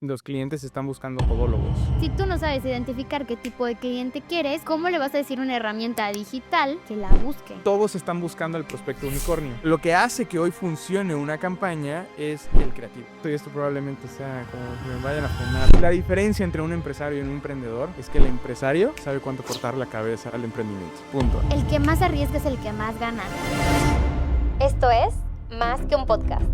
Los clientes están buscando podólogos. Si tú no sabes identificar qué tipo de cliente quieres, ¿cómo le vas a decir a una herramienta digital que la busque? Todos están buscando el prospecto unicornio. Lo que hace que hoy funcione una campaña es el creativo. Y esto probablemente sea como que me vayan a frenar. La diferencia entre un empresario y un emprendedor es que el empresario sabe cuánto cortar la cabeza al emprendimiento. Punto. El que más arriesga es el que más gana. Esto es Más que un podcast.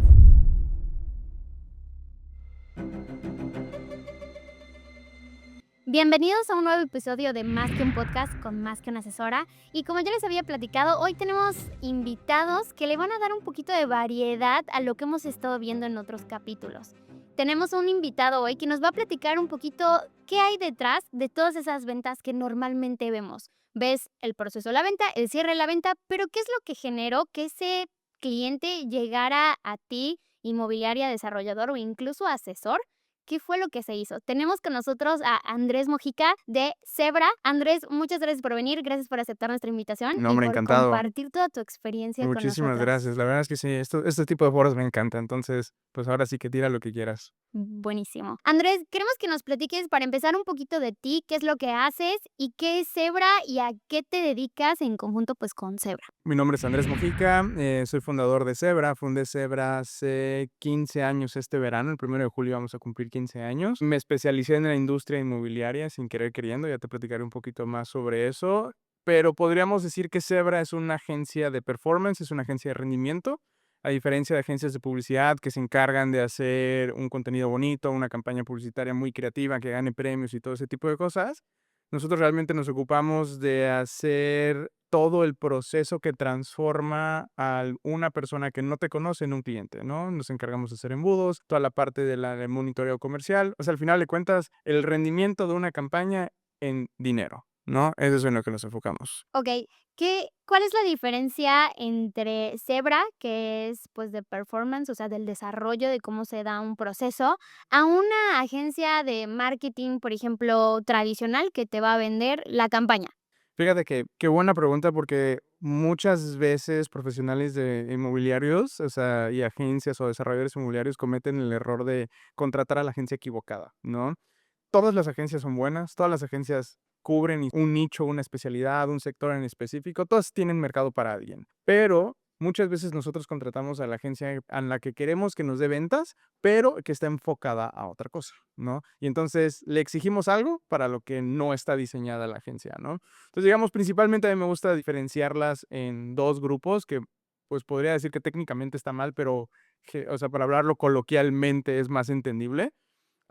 Bienvenidos a un nuevo episodio de Más que un podcast con Más que una asesora. Y como ya les había platicado, hoy tenemos invitados que le van a dar un poquito de variedad a lo que hemos estado viendo en otros capítulos. Tenemos un invitado hoy que nos va a platicar un poquito qué hay detrás de todas esas ventas que normalmente vemos. Ves el proceso de la venta, el cierre de la venta, pero ¿qué es lo que generó que ese cliente llegara a ti, inmobiliaria, desarrollador o incluso asesor? ¿Qué fue lo que se hizo? Tenemos con nosotros a Andrés Mojica de Zebra. Andrés, muchas gracias por venir, gracias por aceptar nuestra invitación No, y hombre, por encantado. compartir toda tu experiencia con Muchísimas nosotros. gracias. La verdad es que sí, este tipo de foros me encanta. Entonces, pues ahora sí que tira lo que quieras. Buenísimo. Andrés, queremos que nos platiques para empezar un poquito de ti, qué es lo que haces y qué es Zebra y a qué te dedicas en conjunto pues con Zebra. Mi nombre es Andrés Mojica, soy fundador de Zebra. Fundé Zebra hace 15 años este verano, el 1 de julio vamos a cumplir 15 años. Me especialicé en la industria inmobiliaria sin querer queriendo, ya te platicaré un poquito más sobre eso. Pero podríamos decir que Zebra es una agencia de performance, es una agencia de rendimiento, a diferencia de agencias de publicidad que se encargan de hacer un contenido bonito, una campaña publicitaria muy creativa que gane premios y todo ese tipo de cosas. Nosotros realmente nos ocupamos de hacer todo el proceso que transforma a una persona que no te conoce en un cliente, ¿no? Nos encargamos de hacer embudos, toda la parte del monitoreo comercial. O sea, al final de cuentas, el rendimiento de una campaña en dinero, ¿no? Eso es en lo que nos enfocamos. Ok, ¿cuál es la diferencia entre Zebra, que es pues de performance, o sea, del desarrollo de cómo se da un proceso, a una agencia de marketing, por ejemplo, tradicional que te va a vender la campaña? Fíjate que qué buena pregunta porque muchas veces profesionales de inmobiliarios, o sea, y agencias o desarrolladores inmobiliarios cometen el error de contratar a la agencia equivocada, ¿no? Todas las agencias son buenas, todas las agencias cubren un nicho, una especialidad, un sector en específico, todas tienen mercado para alguien, pero muchas veces nosotros contratamos a la agencia a la que queremos que nos dé ventas, pero que está enfocada a otra cosa, ¿no? Y entonces le exigimos algo para lo que no está diseñada la agencia, ¿no? Entonces, digamos, principalmente a mí me gusta diferenciarlas en dos grupos que, pues, podría decir que técnicamente está mal, pero, o sea, para hablarlo coloquialmente es más entendible.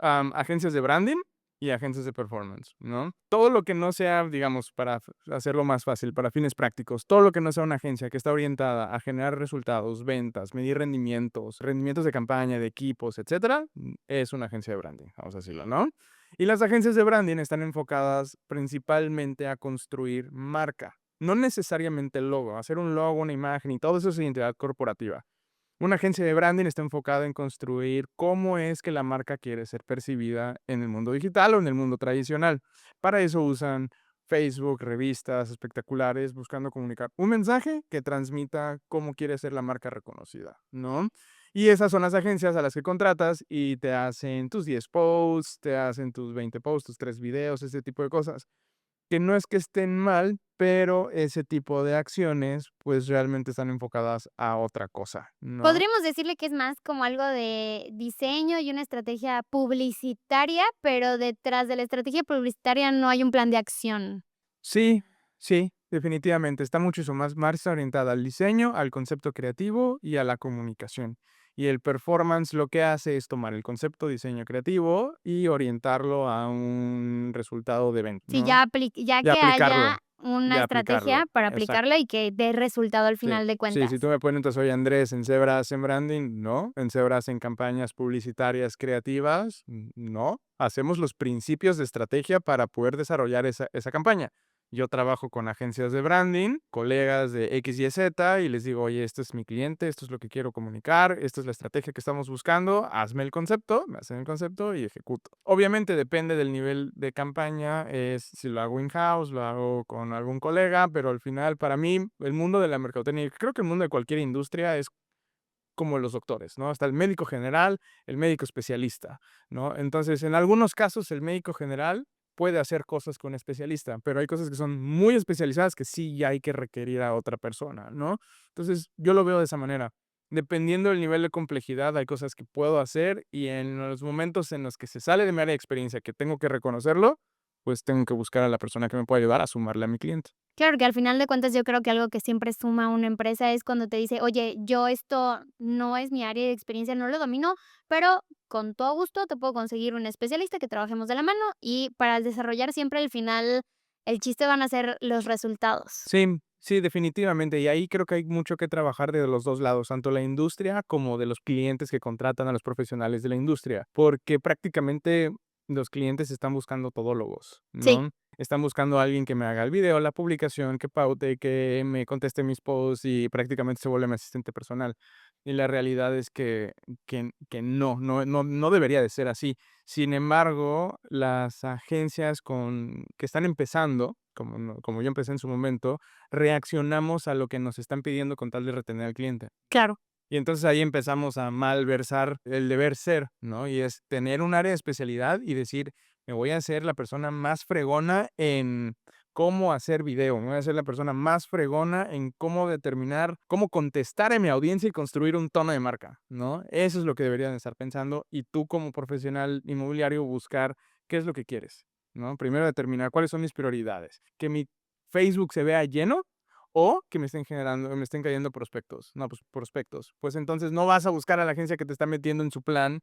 Agencias de branding y agencias de performance, ¿no? Todo lo que no sea, digamos, para hacerlo más fácil, para fines prácticos, todo lo que no sea una agencia que está orientada a generar resultados, ventas, medir rendimientos de campaña, de equipos, etcétera, es una agencia de branding, vamos a decirlo, ¿no? Y las agencias de branding están enfocadas principalmente a construir marca, no necesariamente el logo, hacer un logo, una imagen y todo eso es identidad corporativa. Una agencia de branding está enfocada en construir cómo es que la marca quiere ser percibida en el mundo digital o en el mundo tradicional. Para eso usan Facebook, revistas espectaculares, buscando comunicar un mensaje que transmita cómo quiere ser la marca reconocida, ¿no? Y esas son las agencias a las que contratas y te hacen tus 10 posts, te hacen tus 20 posts, tus 3 videos, ese tipo de cosas que no es que estén mal, pero ese tipo de acciones, pues, realmente están enfocadas a otra cosa, ¿no? Podríamos decirle que es más como algo de diseño y una estrategia publicitaria, pero detrás de la estrategia publicitaria no hay un plan de acción. Sí, sí, definitivamente, está mucho más orientada al diseño, al concepto creativo y a la comunicación. Y el performance lo que hace es tomar el concepto diseño creativo y orientarlo a un resultado de venta, Sí, ¿no? ya Y que aplicarlo, haya una y aplicarlo, estrategia para exacto. aplicarla y que dé resultado al Sí, final de sí, si tú cuentas. me preguntas, soy Andrés, ¿en Zebra hacen branding? No. ¿En Zebra hacen campañas publicitarias creativas? No. Hacemos los principios de estrategia para poder desarrollar esa campaña. Yo trabajo con agencias de branding, colegas de X, Y, Z, y les digo, oye, este es mi cliente, esto es lo que quiero comunicar, esta es la estrategia que estamos buscando, hazme el concepto, me hacen el concepto y ejecuto. Obviamente depende del nivel de campaña, es si lo hago in-house, lo hago con algún colega, pero al final para mí el mundo de la mercadotecnia, y creo que el mundo de cualquier industria es como los doctores, ¿no? Está el médico general, el médico especialista, ¿no? Entonces, en algunos casos, el médico general puede hacer cosas con un especialista, pero hay cosas que son muy especializadas que sí ya hay que requerir a otra persona, ¿no? Entonces, yo lo veo de esa manera. Dependiendo del nivel de complejidad, hay cosas que puedo hacer y en los momentos en los que se sale de mi área de experiencia, que tengo que reconocerlo, pues tengo que buscar a la persona que me pueda ayudar a sumarle a mi cliente. Claro que al final de cuentas yo creo que algo que siempre suma a una empresa es cuando te dice: "Oye, yo esto no es mi área de experiencia, no lo domino, pero con todo gusto te puedo conseguir un especialista que trabajemos de la mano", y para desarrollar siempre al final el chiste van a ser los resultados. Sí, sí, definitivamente. Y ahí creo que hay mucho que trabajar de los 2 lados, tanto la industria como de los clientes que contratan a los profesionales de la industria, porque prácticamente los clientes están buscando todólogos, Sí, ¿no? Están buscando a alguien que me haga el video, la publicación, que paute, que me conteste mis posts y prácticamente se vuelve mi asistente personal. Y la realidad es que no debería de ser así. Sin embargo, las agencias que están empezando, como yo empecé en su momento, reaccionamos a lo que nos están pidiendo con tal de retener al cliente. claro. Y entonces ahí empezamos a malversar el deber ser, ¿no? Y es tener un área de especialidad y decir, me voy a hacer la persona más fregona en cómo hacer video, me voy a hacer la persona más fregona en cómo determinar, cómo contestar a mi audiencia y construir un tono de marca, ¿no? Eso es lo que deberían estar pensando y tú como profesional inmobiliario buscar qué es lo que quieres, ¿no? Primero determinar cuáles son mis prioridades, que mi Facebook se vea lleno o que me estén cayendo prospectos. No, pues prospectos. Pues entonces no vas a buscar a la agencia que te está metiendo en su plan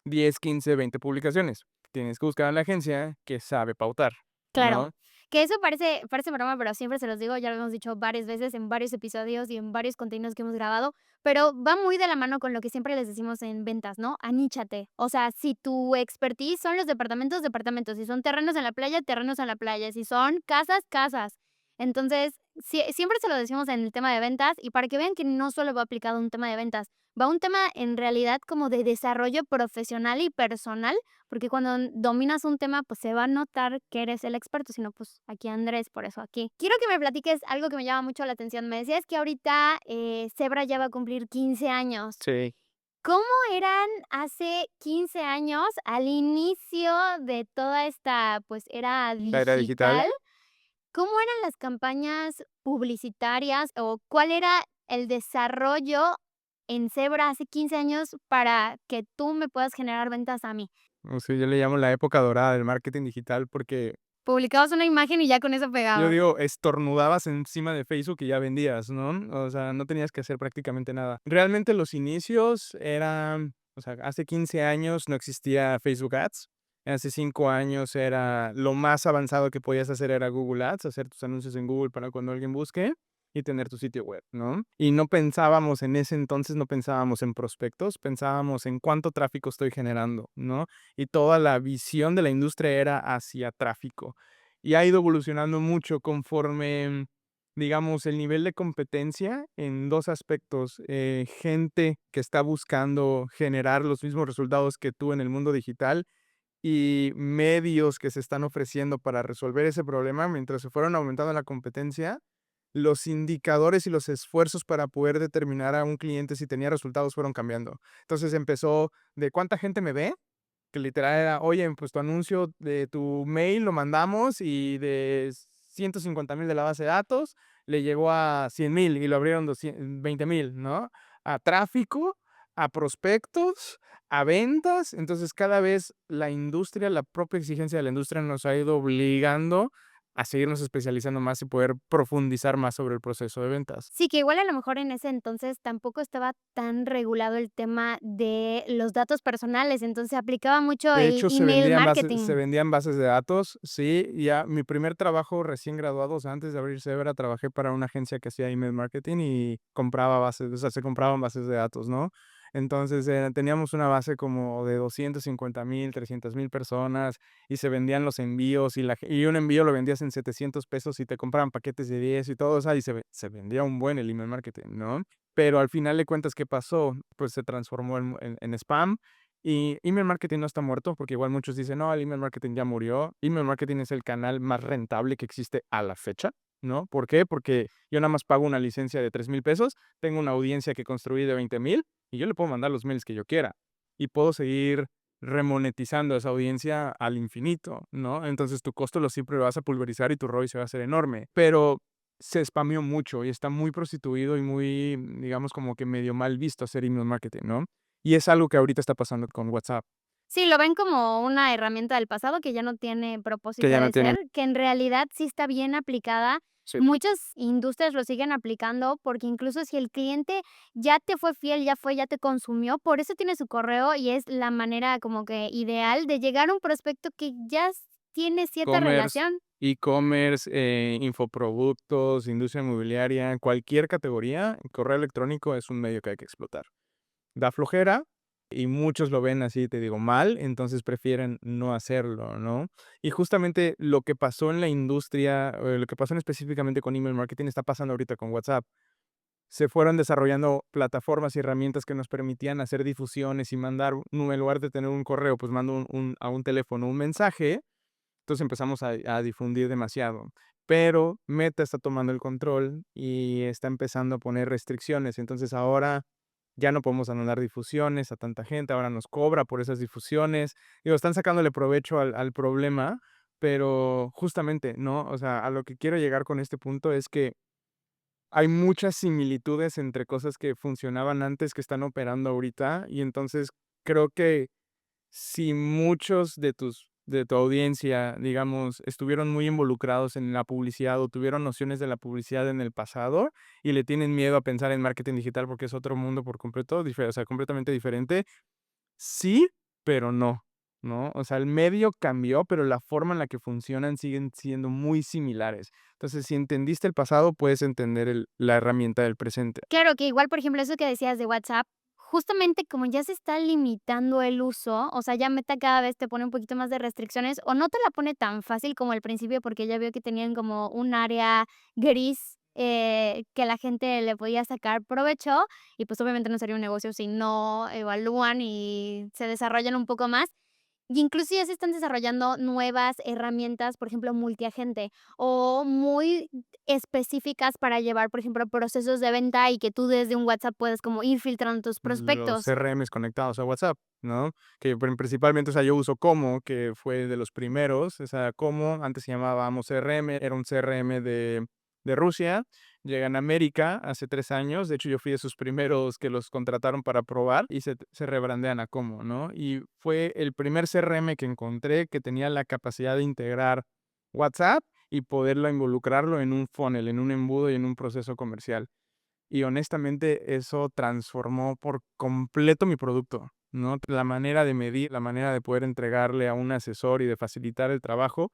10, 15, 20 publicaciones. Tienes que buscar a la agencia que sabe pautar, Claro, ¿no? que eso parece broma, pero siempre se los digo, ya lo hemos dicho varias veces en varios episodios y en varios contenidos que hemos grabado, pero va muy de la mano con lo que siempre les decimos en ventas, ¿no? Aníchate. O sea, si tu expertise son los departamentos, departamentos, si son terrenos en la playa, terrenos en la playa, si son casas, casas. Entonces, siempre se lo decimos en el tema de ventas y para que vean que no solo va aplicado a un tema de ventas, va un tema en realidad como de desarrollo profesional y personal porque cuando dominas un tema, pues se va a notar que eres el experto, sino pues aquí Andrés, por eso aquí. Quiero que me platiques algo que me llama mucho la atención. Me decías que ahorita Zebra ya va a cumplir 15 años. Sí. ¿Cómo eran hace 15 años al inicio de toda esta pues era La era digital. digital? ¿Cómo eran las campañas publicitarias o cuál era el desarrollo en Zebra hace 15 años para que tú me puedas generar ventas a mí? O sea, yo le llamo la época dorada del marketing digital porque Publicabas una imagen y ya con eso yo pegabas. digo, estornudabas encima de Facebook y ya vendías, ¿no? O sea, no tenías que hacer prácticamente nada. Realmente los inicios eran, o sea, hace 15 años no existía Facebook Ads. Hace 5 años era lo más avanzado que podías hacer era Google Ads, hacer tus anuncios en Google para cuando alguien busque y tener tu sitio web, ¿no? Y no pensábamos en ese entonces, no pensábamos en prospectos, pensábamos en cuánto tráfico estoy generando, ¿no? Y toda la visión de la industria era hacia tráfico y ha ido evolucionando mucho conforme, digamos, el nivel de competencia en 2 aspectos, gente que está buscando generar los mismos resultados que tú en el mundo digital y medios que se están ofreciendo para resolver ese problema, mientras se fueron aumentando la competencia, los indicadores y los esfuerzos para poder determinar a un cliente si tenía resultados fueron cambiando. Entonces empezó de cuánta gente me ve, que literal era, oye, pues tu anuncio de tu mail lo mandamos y de 150,000 de la base de datos le llegó a 100,000 y lo abrieron 20,000, ¿no? A tráfico, a prospectos, a ventas. Entonces, cada vez la industria, la propia exigencia de la industria nos ha ido obligando a seguirnos especializando más y poder profundizar más sobre el proceso de ventas. Sí, que igual a lo mejor en ese entonces tampoco estaba tan regulado el tema de los datos personales, entonces se aplicaba mucho De el hecho, email se marketing. vendían bases de datos. Sí, ya mi primer trabajo recién graduado, o sea, antes de abrir Zebra, trabajé para una agencia que hacía email marketing y compraba bases, o sea, se compraban bases de datos, ¿no? Entonces, teníamos una base como de 250,000, 300,000 personas y se vendían los envíos y un envío lo vendías en $700 y te compraban paquetes de 10 y todo, o sea, y se vendía un buen el email marketing, ¿no? Pero al final de cuentas, ¿qué pasó? Pues se transformó en spam y email marketing no está muerto, porque igual muchos dicen, no, el email marketing ya murió. Email marketing es el canal más rentable que existe a la fecha, ¿no? ¿Por qué? Porque yo nada más pago una licencia de 3,000 pesos, tengo una audiencia que construí de 20,000 y yo le puedo mandar los mails que yo quiera y puedo seguir remonetizando esa audiencia al infinito, ¿no? Entonces tu costo lo siempre lo vas a pulverizar y tu ROI se va a hacer enorme. Pero se spameó mucho y está muy prostituido y muy, digamos, como que medio mal visto hacer email marketing, ¿no? Y es algo que ahorita está pasando con WhatsApp, Sí, lo ven como una herramienta del pasado que ya no tiene que propósito ya no de tienen. ser, que en realidad sí está bien aplicada. Sí. Muchas industrias lo siguen aplicando porque incluso si el cliente ya te fue fiel, ya te consumió, por eso tiene su correo y es la manera como que ideal de llegar a un prospecto que ya tiene cierta Commerce, relación. e-commerce, infoproductos, industria inmobiliaria, cualquier categoría, el correo electrónico es un medio que hay que explotar. Da flojera y muchos lo ven así, te digo, mal, entonces prefieren no hacerlo, ¿no? Y justamente lo que pasó en la industria, lo que pasó específicamente con email marketing está pasando ahorita con WhatsApp. Se fueron desarrollando plataformas y herramientas que nos permitían hacer difusiones y mandar, en lugar de tener un correo, pues mando a un teléfono un mensaje. Entonces empezamos a difundir demasiado. Pero Meta está tomando el control y está empezando a poner restricciones. Entonces ahora ya no podemos mandar difusiones a tanta gente, ahora nos cobra por esas difusiones. Digo, están sacándole provecho al problema, pero justamente, ¿no? O sea, a lo que quiero llegar con este punto es que hay muchas similitudes entre cosas que funcionaban antes que están operando ahorita, y entonces creo que si muchos de tu audiencia, digamos, estuvieron muy involucrados en la publicidad o tuvieron nociones de la publicidad en el pasado y le tienen miedo a pensar en marketing digital porque es otro mundo por completo, o sea, completamente diferente, sí, pero no, ¿no? O sea, el medio cambió, pero la forma en la que funcionan siguen siendo muy similares. Entonces, si entendiste el pasado, puedes entender la herramienta del presente. Claro, que igual, por ejemplo, eso que decías de WhatsApp, justamente como ya se está limitando el uso, o sea, ya Meta cada vez te pone un poquito más de restricciones, o no te la pone tan fácil como al principio, porque ya vio que tenían como un área gris, que la gente le podía sacar provecho, y pues obviamente no sería un negocio si no evalúan y se desarrollan un poco más. Y incluso ya se están desarrollando nuevas herramientas, por ejemplo, multiagente o muy específicas para llevar, por ejemplo, procesos de venta y que tú desde un WhatsApp puedes como ir filtrando tus Los prospectos. CRMs conectados a WhatsApp, ¿no? Que principalmente, o sea, yo uso Como, que fue de los primeros, o sea, Como, antes se llamaba Amo CRM, era un CRM de Rusia, llegan a América hace 3 años, de hecho yo fui de sus primeros que los contrataron para probar y se rebrandean a Como, ¿no? Y fue el primer CRM que encontré que tenía la capacidad de integrar WhatsApp y poderlo involucrarlo en un funnel, en un embudo y en un proceso comercial. Y honestamente, eso transformó por completo mi producto, ¿no? La manera de medir, la manera de poder entregarle a un asesor y de facilitar el trabajo,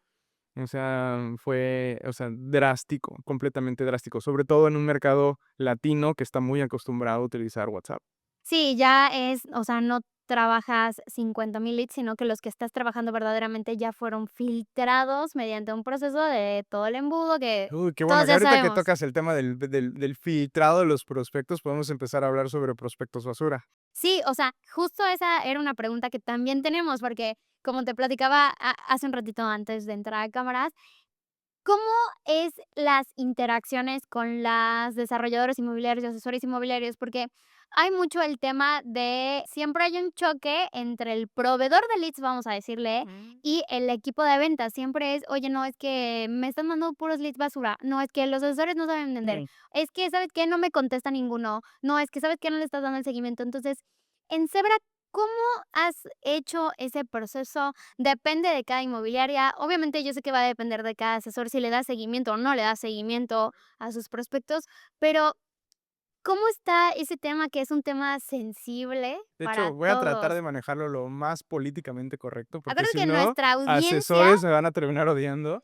o sea, fue, o sea, drástico, completamente drástico, sobre todo en un mercado latino que está muy acostumbrado a utilizar WhatsApp. Sí, ya es, o sea, no trabajas 50,000 leads, sino que los que estás trabajando verdaderamente ya fueron filtrados mediante un proceso de todo el embudo que Uy, qué bueno, todos que ya ahorita que sabemos. tocas el tema del filtrado de los prospectos, podemos empezar a hablar sobre prospectos basura. Sí, o sea, justo esa era una pregunta que también tenemos, porque como te platicaba hace un ratito antes de entrar a cámaras, ¿cómo es las interacciones con las desarrolladoras inmobiliarios y asesores inmobiliarios? Porque hay mucho el tema de siempre hay un choque entre el proveedor de leads, vamos a decirle, y el equipo de ventas. Siempre es, oye, no, es que me están mandando puros leads basura. No, es que los asesores no saben vender. Mm. Es que, ¿sabes qué? No me contesta ninguno. No, es que, ¿sabes qué? No le estás dando el seguimiento. Entonces, en Zebra, ¿cómo has hecho ese proceso? Depende de cada inmobiliaria. Obviamente, yo sé que va a depender de cada asesor si le da seguimiento o no le da seguimiento a sus prospectos, pero ¿cómo está ese tema que es un tema sensible De para hecho, voy a tratar todos? de manejarlo lo más políticamente correcto, porque Acuérdate si que no, nuestra audiencia asesores me van a terminar odiando.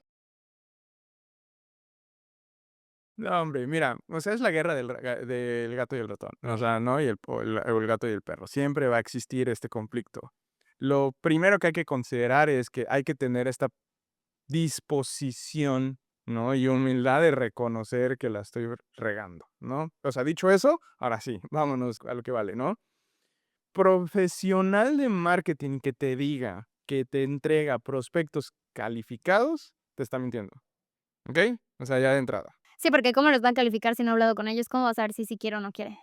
No, hombre, mira, o sea, es la guerra del gato y el ratón, o sea, ¿no? O el gato y el perro. Siempre va a existir este conflicto. Lo primero que hay que considerar es que hay que tener esta disposición, ¿no? Y humildad de reconocer que la estoy regando, ¿no? O sea, dicho eso, ahora sí, vámonos a lo que vale, ¿no? Profesional de marketing que te diga que te entrega prospectos calificados, te está mintiendo, ¿ok? O sea, ya de entrada. Sí, porque ¿cómo los van a calificar si no he hablado con ellos? ¿Cómo vas a ver si sí quiere o no quiere?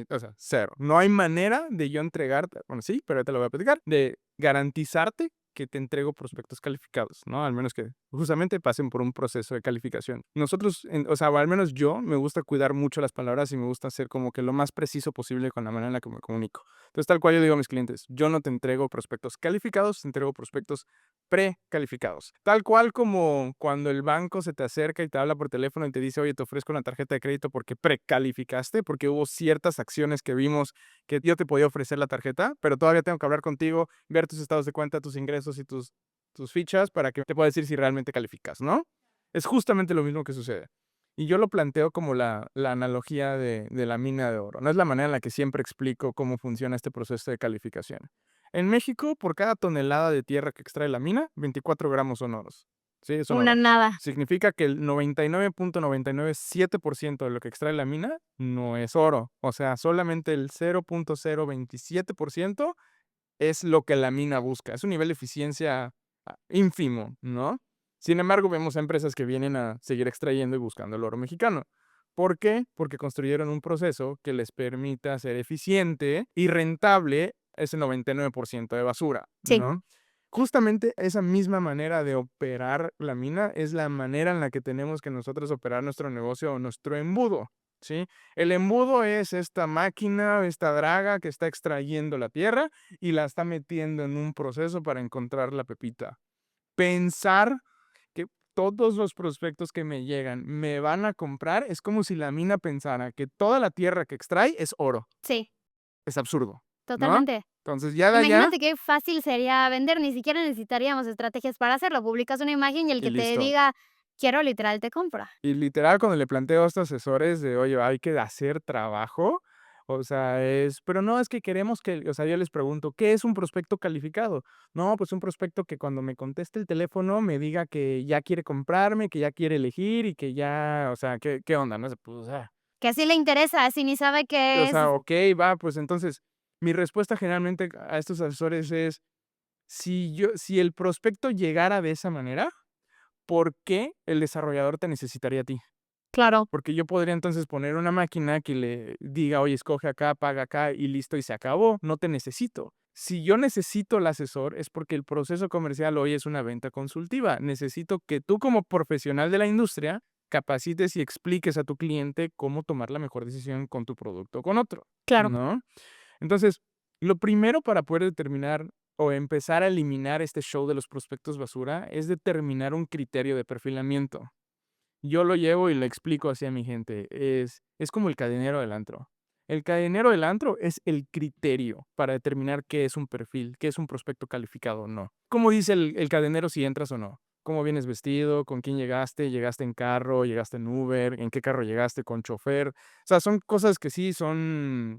O sea, cero. No hay manera de yo entregarte, bueno, sí, pero ahorita lo voy a platicar, de garantizarte que te entrego prospectos calificados, ¿no? Al menos que justamente pasen por un proceso de calificación. Nosotros, o sea, o al menos yo, me gusta cuidar mucho las palabras y me gusta ser como que lo más preciso posible con la manera en la que me comunico. Entonces, tal cual yo digo a mis clientes, yo no te entrego prospectos calificados, te entrego prospectos precalificados. Tal cual como cuando el banco se te acerca y te habla por teléfono y te dice, oye, te ofrezco una tarjeta de crédito porque precalificaste, porque hubo ciertas acciones que vimos que yo te podía ofrecer la tarjeta, pero todavía tengo que hablar contigo, ver tus estados de cuenta, tus ingresos y tus fichas para que te pueda decir si realmente calificas, ¿no? Es justamente lo mismo que sucede. Y yo lo planteo como la analogía de la mina de oro. No es la manera en la que siempre explico cómo funciona este proceso de calificación. En México, por cada tonelada de tierra que extrae la mina, 24 gramos son oros. Sí, son Una oro. nada. Significa que el 99.997% de lo que extrae la mina no es oro. O sea, solamente el 0.027% es lo que la mina busca. Es un nivel de eficiencia ínfimo, ¿no? Sin embargo, vemos a empresas que vienen a seguir extrayendo y buscando el oro mexicano. ¿Por qué? Porque construyeron un proceso que les permita ser eficiente y rentable ese 99% de basura, Sí, ¿no? Justamente esa misma manera de operar la mina es la manera en la que tenemos que nosotros operar nuestro negocio o nuestro embudo, ¿sí? El embudo es esta máquina, esta draga que está extrayendo la tierra y la está metiendo en un proceso para encontrar la pepita. Pensar que todos los prospectos que me llegan me van a comprar es como si la mina pensara que toda la tierra que extrae es oro. sí, Es absurdo, ¿no? totalmente. Entonces ya de allá Imagínate qué fácil sería vender, ni siquiera necesitaríamos estrategias para hacerlo. Publicas una imagen y el y que te listo. diga, quiero literal, te compra. Y literal, cuando le planteo a estos asesores de, oye, hay que hacer trabajo, o sea, pero no, es que queremos que, o sea, yo les pregunto, ¿qué es un prospecto calificado? No, pues un prospecto que cuando me conteste el teléfono me diga que ya quiere comprarme, que ya quiere elegir y que ya, o sea, ¿qué onda? No sé, pues, Que así le interesa, si ni sabe qué es. ok, va, pues entonces, mi respuesta generalmente a estos asesores es, si el prospecto llegara de esa manera, ¿por qué el desarrollador te necesitaría a ti? Claro, Porque yo podría entonces poner una máquina que le diga, oye, escoge acá, paga acá y listo y se acabó, no te necesito. Si yo necesito el asesor es porque el proceso comercial hoy es una venta consultiva. Necesito que tú como profesional de la industria capacites y expliques a tu cliente cómo tomar la mejor decisión con tu producto o con otro, claro. ¿no? Entonces, lo primero para poder determinar o empezar a eliminar este show de los prospectos basura es determinar un criterio de perfilamiento. Yo lo llevo y le explico así a mi gente, es como el cadenero del antro. El cadenero del antro es el criterio para determinar qué es un perfil, qué es un prospecto calificado o no. ¿Cómo dice el cadenero si entras o no? ¿Cómo vienes vestido? ¿Con quién llegaste? ¿Llegaste en carro? ¿Llegaste en Uber? ¿En qué carro llegaste? ¿Con chofer? O sea, son cosas que sí son,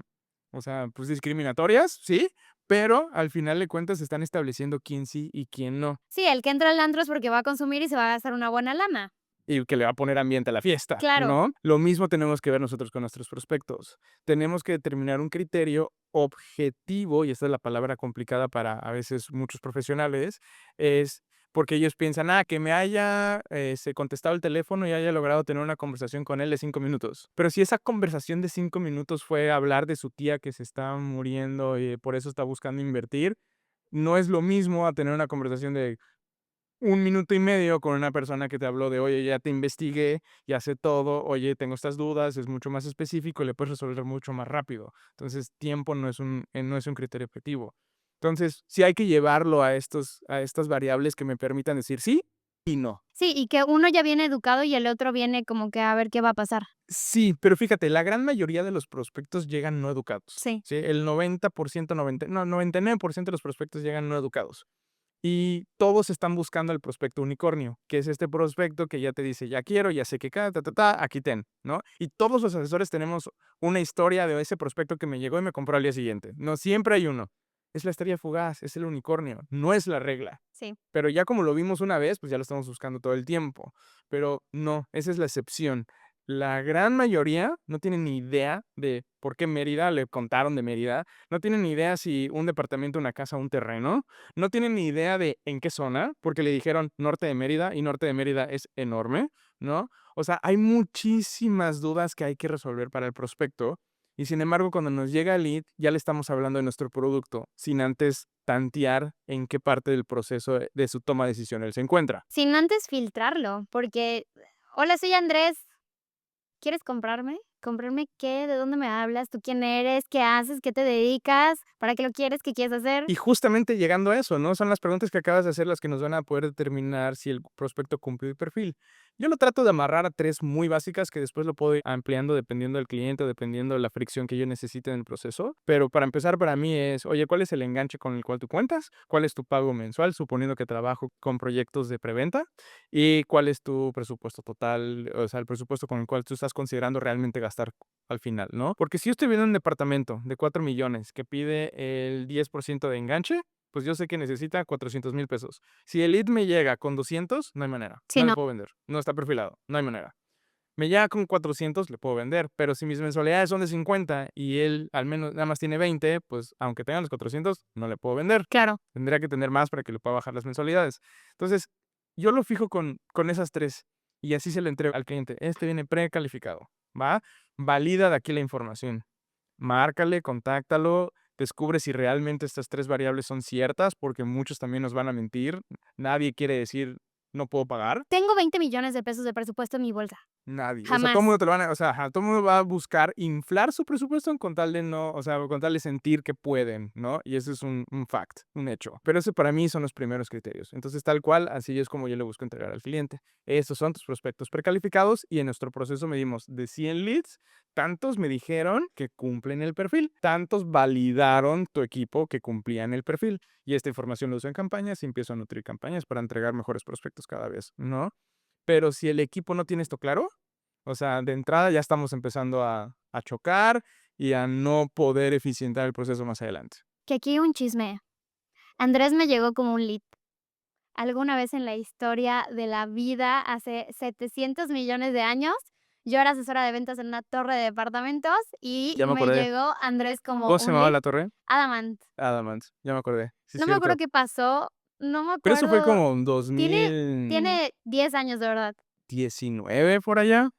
o sea, pues discriminatorias, ¿sí? Pero al final de cuentas están estableciendo quién sí y quién no. Sí, el que entra al antro es porque va a consumir y se va a gastar una buena lana. Y que le va a poner ambiente a la fiesta, Claro. ¿no? Lo mismo tenemos que ver nosotros con nuestros prospectos. Tenemos que determinar un criterio objetivo, y esta es la palabra complicada para a veces muchos profesionales, es porque ellos piensan, que me haya se contestado el teléfono y haya logrado tener una conversación con él de 5 minutos. Pero si esa conversación de 5 minutos fue hablar de su tía que se está muriendo y por eso está buscando invertir, no es lo mismo a tener una conversación de 1 minuto y medio con una persona que te habló de, oye, ya te investigué, ya sé todo, oye, tengo estas dudas, es mucho más específico y le puedes resolver mucho más rápido. Entonces, tiempo no es un criterio objetivo. Entonces, sí hay que llevarlo a estas variables que me permitan decir sí y no. Sí, y que uno ya viene educado y el otro viene como que a ver qué va a pasar. Sí, pero fíjate, la gran mayoría de los prospectos llegan no educados. Sí, ¿Sí? El 90%, 99% de los prospectos llegan no educados. Y todos están buscando el prospecto unicornio, que es este prospecto que ya te dice, ya quiero, ya sé que cada, aquí ten, ¿no? Y todos los asesores tenemos una historia de ese prospecto que me llegó y me compró al día siguiente. No siempre hay uno. Es la estrella fugaz, es el unicornio, no es la regla. sí. Pero ya como lo vimos una vez, pues ya lo estamos buscando todo el tiempo. Pero no, esa es la excepción. La gran mayoría no tienen ni idea de por qué Mérida, le contaron de Mérida, no tienen ni idea si un departamento, una casa, un terreno, no tienen ni idea de en qué zona, porque le dijeron norte de Mérida y norte de Mérida es enorme, ¿no? O sea, hay muchísimas dudas que hay que resolver para el prospecto y sin embargo, cuando nos llega el lead, ya le estamos hablando de nuestro producto, sin antes tantear en qué parte del proceso de su toma de decisión él se encuentra. Sin antes filtrarlo, porque, hola, soy Andrés, ¿quieres comprarme? ¿Comprarme qué? ¿De dónde me hablas? ¿Tú quién eres? ¿Qué haces? ¿Qué te dedicas? ¿Para qué lo quieres? ¿Qué quieres hacer? Y justamente llegando a eso, ¿no? Son las preguntas que acabas de hacer las que nos van a poder determinar si el prospecto cumple el perfil. Yo lo trato de amarrar a 3 muy básicas que después lo puedo ir ampliando dependiendo del cliente o dependiendo de la fricción que yo necesite en el proceso. Pero para empezar, para mí es, oye, ¿cuál es el enganche con el cual tú cuentas? ¿Cuál es tu pago mensual? Suponiendo que trabajo con proyectos de preventa. ¿Y cuál es tu presupuesto total? O sea, el presupuesto con el cual tú estás considerando realmente gastar al final, ¿no? Porque si yo estoy viendo un departamento de 4 millones que pide el 10% de enganche, pues yo sé que necesita 400,000 pesos. Si el lead me llega con 200, no hay manera, Sí, no le no. puedo vender, no está perfilado, no hay manera. Me llega con 400, le puedo vender, pero si mis mensualidades son de 50 y él al menos nada más tiene 20, pues aunque tenga los 400, no le puedo vender. Claro. Tendría que tener más para que le pueda bajar las mensualidades. Entonces, yo lo fijo con esas 3 y así se le entrego al cliente. Este viene precalificado, ¿va? Valida de aquí la información. Márcale, contáctalo, descubre si realmente estas 3 variables son ciertas, porque muchos también nos van a mentir. Nadie quiere decir: "No puedo pagar". Tengo 20 millones de pesos de presupuesto en mi bolsa. Nadie. O sea, todo el Jamás. mundo te lo van a, o sea, ajá, todo el mundo va a buscar inflar su presupuesto con tal de no, o sea, con tal de sentir que pueden, ¿no? Y eso es un fact, un hecho. Pero eso para mí son los primeros criterios. Entonces, tal cual, así es como yo le busco entregar al cliente. Estos son tus prospectos precalificados y en nuestro proceso medimos de 100 leads, tantos me dijeron que cumplen el perfil, tantos validaron tu equipo que cumplían el perfil. Y esta información la uso en campañas y empiezo a nutrir campañas para entregar mejores prospectos cada vez, ¿no? Pero si el equipo no tiene esto claro, o sea, de entrada ya estamos empezando a chocar y a no poder eficientar el proceso más adelante. Que aquí hay un chisme. Andrés me llegó como un lead. Alguna vez en la historia de la vida, hace 700 millones de años, yo era asesora de ventas en una torre de departamentos y Ya me me acordé. llegó Andrés como ¿Cómo se un llamaba lead. la torre? Adamant. Adamant, ya me acordé. Sí, es No me acuerdo cierto. qué pasó, no me Pero eso fue acuerdo. como en Tiene 2019 tiene 10 años, de verdad. por allá.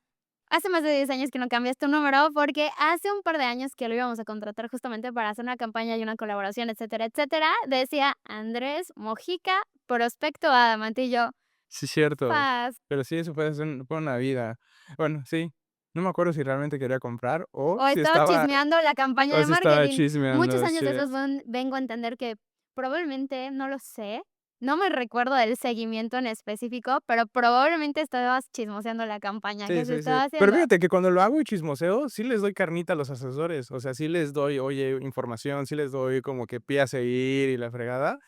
Hace más de 10 años que no cambias tu número, porque hace un par de años que lo íbamos a contratar justamente para hacer una campaña y una colaboración, etcétera, etcétera. Decía Andrés Mojica, prospecto Adamant, y yo, Sí, cierto. fas. Pero sí, eso fue una vida. Bueno, sí. No me acuerdo si realmente quería comprar O estaba chismeando la campaña o de si estaba marketing. Muchos chismeando, años sí. después vengo a entender que probablemente, no lo sé, no me recuerdo del seguimiento en específico, pero probablemente estabas chismoseando la campaña Sí, que se sí, sí. estaba Pero haciendo. fíjate que cuando lo hago y chismoseo, sí les doy carnita a los asesores. O sea, sí les doy, oye, información, sí les doy como que pie a seguir y la fregada.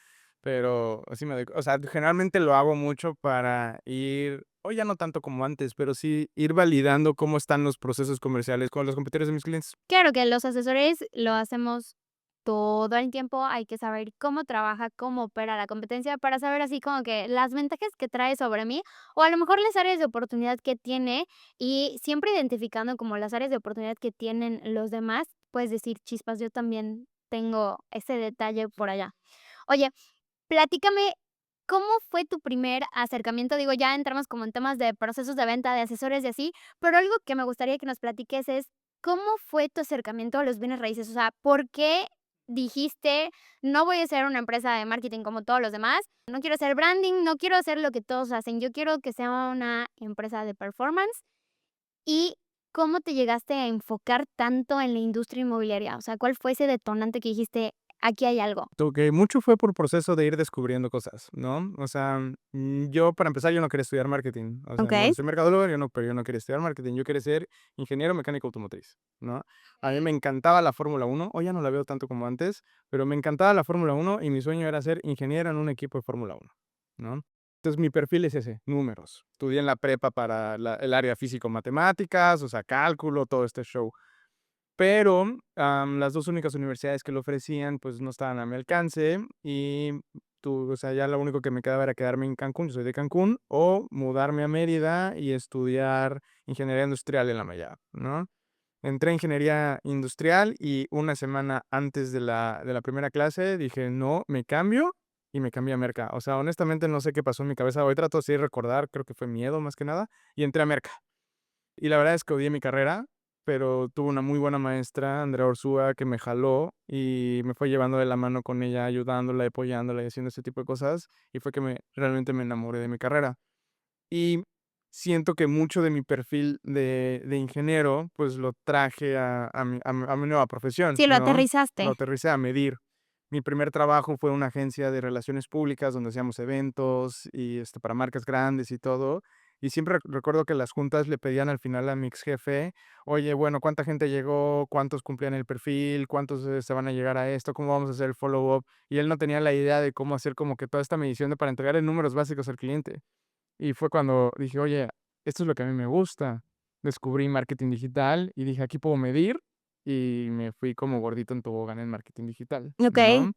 Pero así me doy, o sea, generalmente lo hago mucho para ir, o ya no tanto como antes, pero sí ir validando cómo están los procesos comerciales con los competidores de mis clientes. Claro que los asesores lo hacemos todo el tiempo, hay que saber cómo trabaja, cómo opera la competencia para saber así como que las ventajas que trae sobre mí o a lo mejor las áreas de oportunidad que tiene y siempre identificando como las áreas de oportunidad que tienen los demás, puedes decir, chispas, yo también tengo ese detalle por allá. Oye, platícame, ¿cómo fue tu primer acercamiento? Digo, ya entramos como en temas de procesos de venta, de asesores y así, pero algo que me gustaría que nos platiques es, ¿cómo fue tu acercamiento a los bienes raíces? O sea, ¿por qué dijiste, no voy a ser una empresa de marketing como todos los demás? No quiero hacer branding, no quiero hacer lo que todos hacen, yo quiero que sea una empresa de performance. ¿Y cómo te llegaste a enfocar tanto en la industria inmobiliaria? O sea, ¿cuál fue ese detonante que dijiste, aquí hay algo? Que mucho fue por proceso de ir descubriendo cosas, ¿no? O sea, yo para empezar, yo no quería estudiar marketing. O sea, bueno, Okey. soy mercadólogo, pero yo no quería estudiar marketing. Yo quería ser ingeniero mecánico automotriz, ¿no? A mí me encantaba la Fórmula Uno. Hoy ya no la veo tanto como antes, pero me encantaba la Fórmula Uno y mi sueño era ser ingeniero en un equipo de Fórmula Uno, ¿no? Entonces mi perfil es ese, números. Estudié en la prepa para el área físico-matemáticas, o sea, cálculo, todo este show. pero, las 2 únicas universidades que lo ofrecían, pues, no estaban a mi alcance y o sea, ya lo único que me quedaba era quedarme en Cancún, yo soy de Cancún, o mudarme a Mérida y estudiar ingeniería industrial en la Mayab, ¿no? Entré a ingeniería industrial y una semana antes de la primera clase dije: "No, me cambio", y me cambié a Merca. O sea, honestamente, no sé qué pasó en mi cabeza. Hoy trato así de recordar, creo que fue miedo más que nada, y entré a Merca. Y la verdad es que odié mi carrera, pero tuve una muy buena maestra, Andrea Ursúa, que me jaló y me fue llevando de la mano con ella, ayudándola, apoyándola y haciendo ese tipo de cosas, y fue que realmente me enamoré de mi carrera. Y siento que mucho de mi perfil de ingeniero, pues, lo traje a mi nueva profesión, Sí, lo ¿no? Lo aterrizaste. aterricé a medir. Mi primer trabajo fue una agencia de relaciones públicas donde hacíamos eventos y, para marcas grandes y todo. Y siempre recuerdo que las juntas le pedían al final a mi ex jefe: "Oye, bueno, ¿cuánta gente llegó? ¿Cuántos cumplían el perfil? ¿Cuántos, se van a llegar a esto? ¿Cómo vamos a hacer el follow up?". Y él no tenía la idea de cómo hacer como que toda esta medición para entregar en números básicos al cliente. Y fue cuando dije: "Oye, esto es lo que a mí me gusta". Descubrí marketing digital y dije: "Aquí puedo medir", y me fui como gordito en tobogán en marketing digital, Okey. ¿no?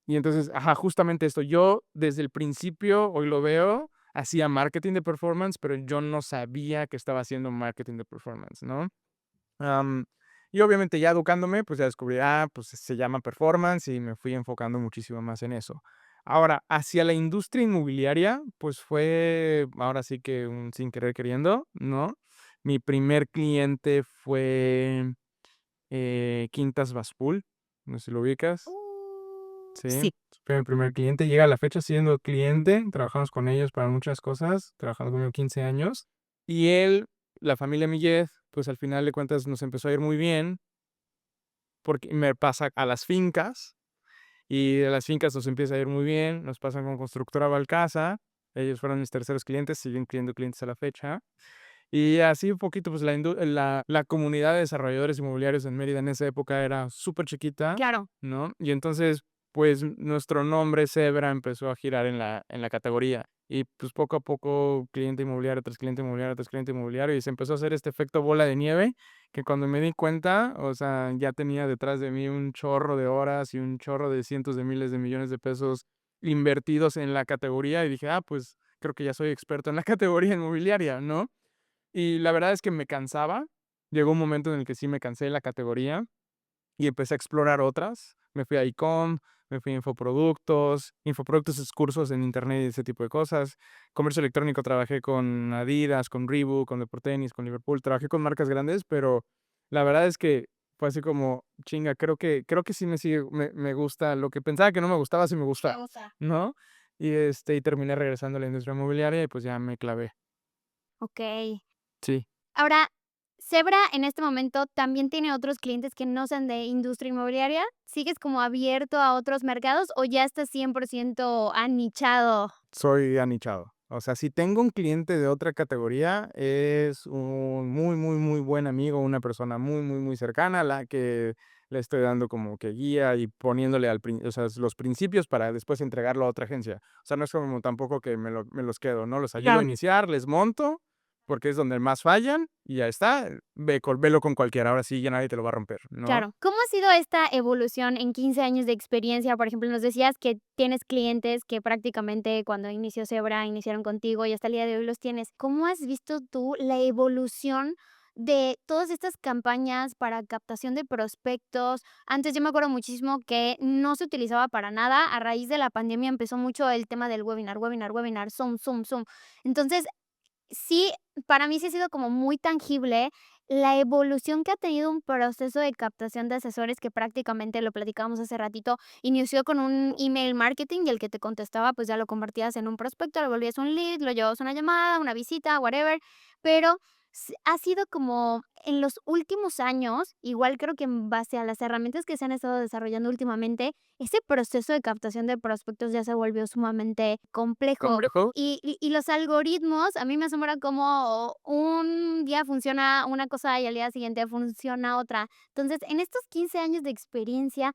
Y entonces, justamente esto, yo desde el principio, hoy lo veo, hacía marketing de performance, pero yo no sabía que estaba haciendo marketing de performance, ¿no? Am, y obviamente ya educándome, pues ya descubrí, pues se llama performance y me fui enfocando muchísimo más en eso. Ahora, hacia la industria inmobiliaria, pues fue ahora sí que un sin querer queriendo, ¿no? Mi primer cliente fue Quintas Baspul, no sé si lo ubicas. Sí, Sí. fue mi primer cliente. Llega a la fecha siendo cliente, trabajamos con ellos para muchas cosas, trabajamos con ellos 15 años. Y la familia Millet, pues al final de cuentas nos empezó a ir muy bien, porque me pasa a las fincas, y de las fincas nos empieza a ir muy bien, nos pasan con Constructora Balcasa, ellos fueron mis terceros clientes, siguen siendo clientes a la fecha. Y así un poquito, pues la comunidad de desarrolladores inmobiliarios en Mérida en esa época era súper chiquita, Claro. ¿no? Y entonces, pues nuestro nombre Zebra empezó a girar en la categoría. Y pues poco a poco, cliente inmobiliario tras cliente inmobiliario tras cliente inmobiliario, y se empezó a hacer este efecto bola de nieve, que cuando me di cuenta, o sea, ya tenía detrás de mí un chorro de horas y un chorro de cientos de miles de millones de pesos invertidos en la categoría, y dije: pues creo que ya soy experto en la categoría inmobiliaria, ¿no? Y la verdad es que me cansaba. Llegó un momento en el que sí me cansé de la categoría y empecé a explorar otras. Me fui a ICOM, me fui a infoproductos. Infoproductos es cursos en internet y ese tipo de cosas. Comercio electrónico, trabajé con Adidas, con Reebok, con Deportenis, con Liverpool. Trabajé con marcas grandes, pero la verdad es que fue así como, chinga, creo que sí me gusta. Lo que pensaba que no me gustaba, sí me Sí te gusta, gusta. ¿no? Y terminé regresando a la industria inmobiliaria y pues ya me clavé. Okey. Sí. Ahora, ¿Zebra en este momento también tiene otros clientes que no sean de industria inmobiliaria? ¿Sigues como abierto a otros mercados o ya estás 100% anichado? Soy anichado. O sea, si tengo un cliente de otra categoría, es un muy, muy, muy buen amigo, una persona muy, muy, muy cercana a la que le estoy dando como que guía y poniéndole o sea, los principios para después entregarlo a otra agencia. O sea, no es como tampoco que me los quedo, ¿no? Los ayudo a Claro. iniciar, les monto, porque es donde más fallan y ya está. Velo con cualquiera. Ahora sí, ya nadie te lo va a romper, ¿no? Claro. ¿Cómo ha sido esta evolución en 15 años de experiencia? Por ejemplo, nos decías que tienes clientes que prácticamente cuando inició Zebra iniciaron contigo y hasta el día de hoy los tienes. ¿Cómo has visto tú la evolución de todas estas campañas para captación de prospectos? Antes yo me acuerdo muchísimo que no se utilizaba para nada. A raíz de la pandemia empezó mucho el tema del webinar, webinar, webinar, Zoom, Zoom, Zoom. Entonces, sí, para mí sí ha sido como muy tangible la evolución que ha tenido un proceso de captación de asesores que prácticamente lo platicábamos hace ratito, inició con un email marketing y el que te contestaba, pues ya lo convertías en un prospecto, lo volvías un lead, lo llevabas a una llamada, una visita, whatever, pero ha sido como en los últimos años, igual creo que en base a las herramientas que se han estado desarrollando últimamente, ese proceso de captación de prospectos ya se volvió sumamente complejo. ¿Complejo? Y los algoritmos, a mí me asombra cómo un día funciona una cosa y al día siguiente funciona otra. Entonces, en estos 15 años de experiencia,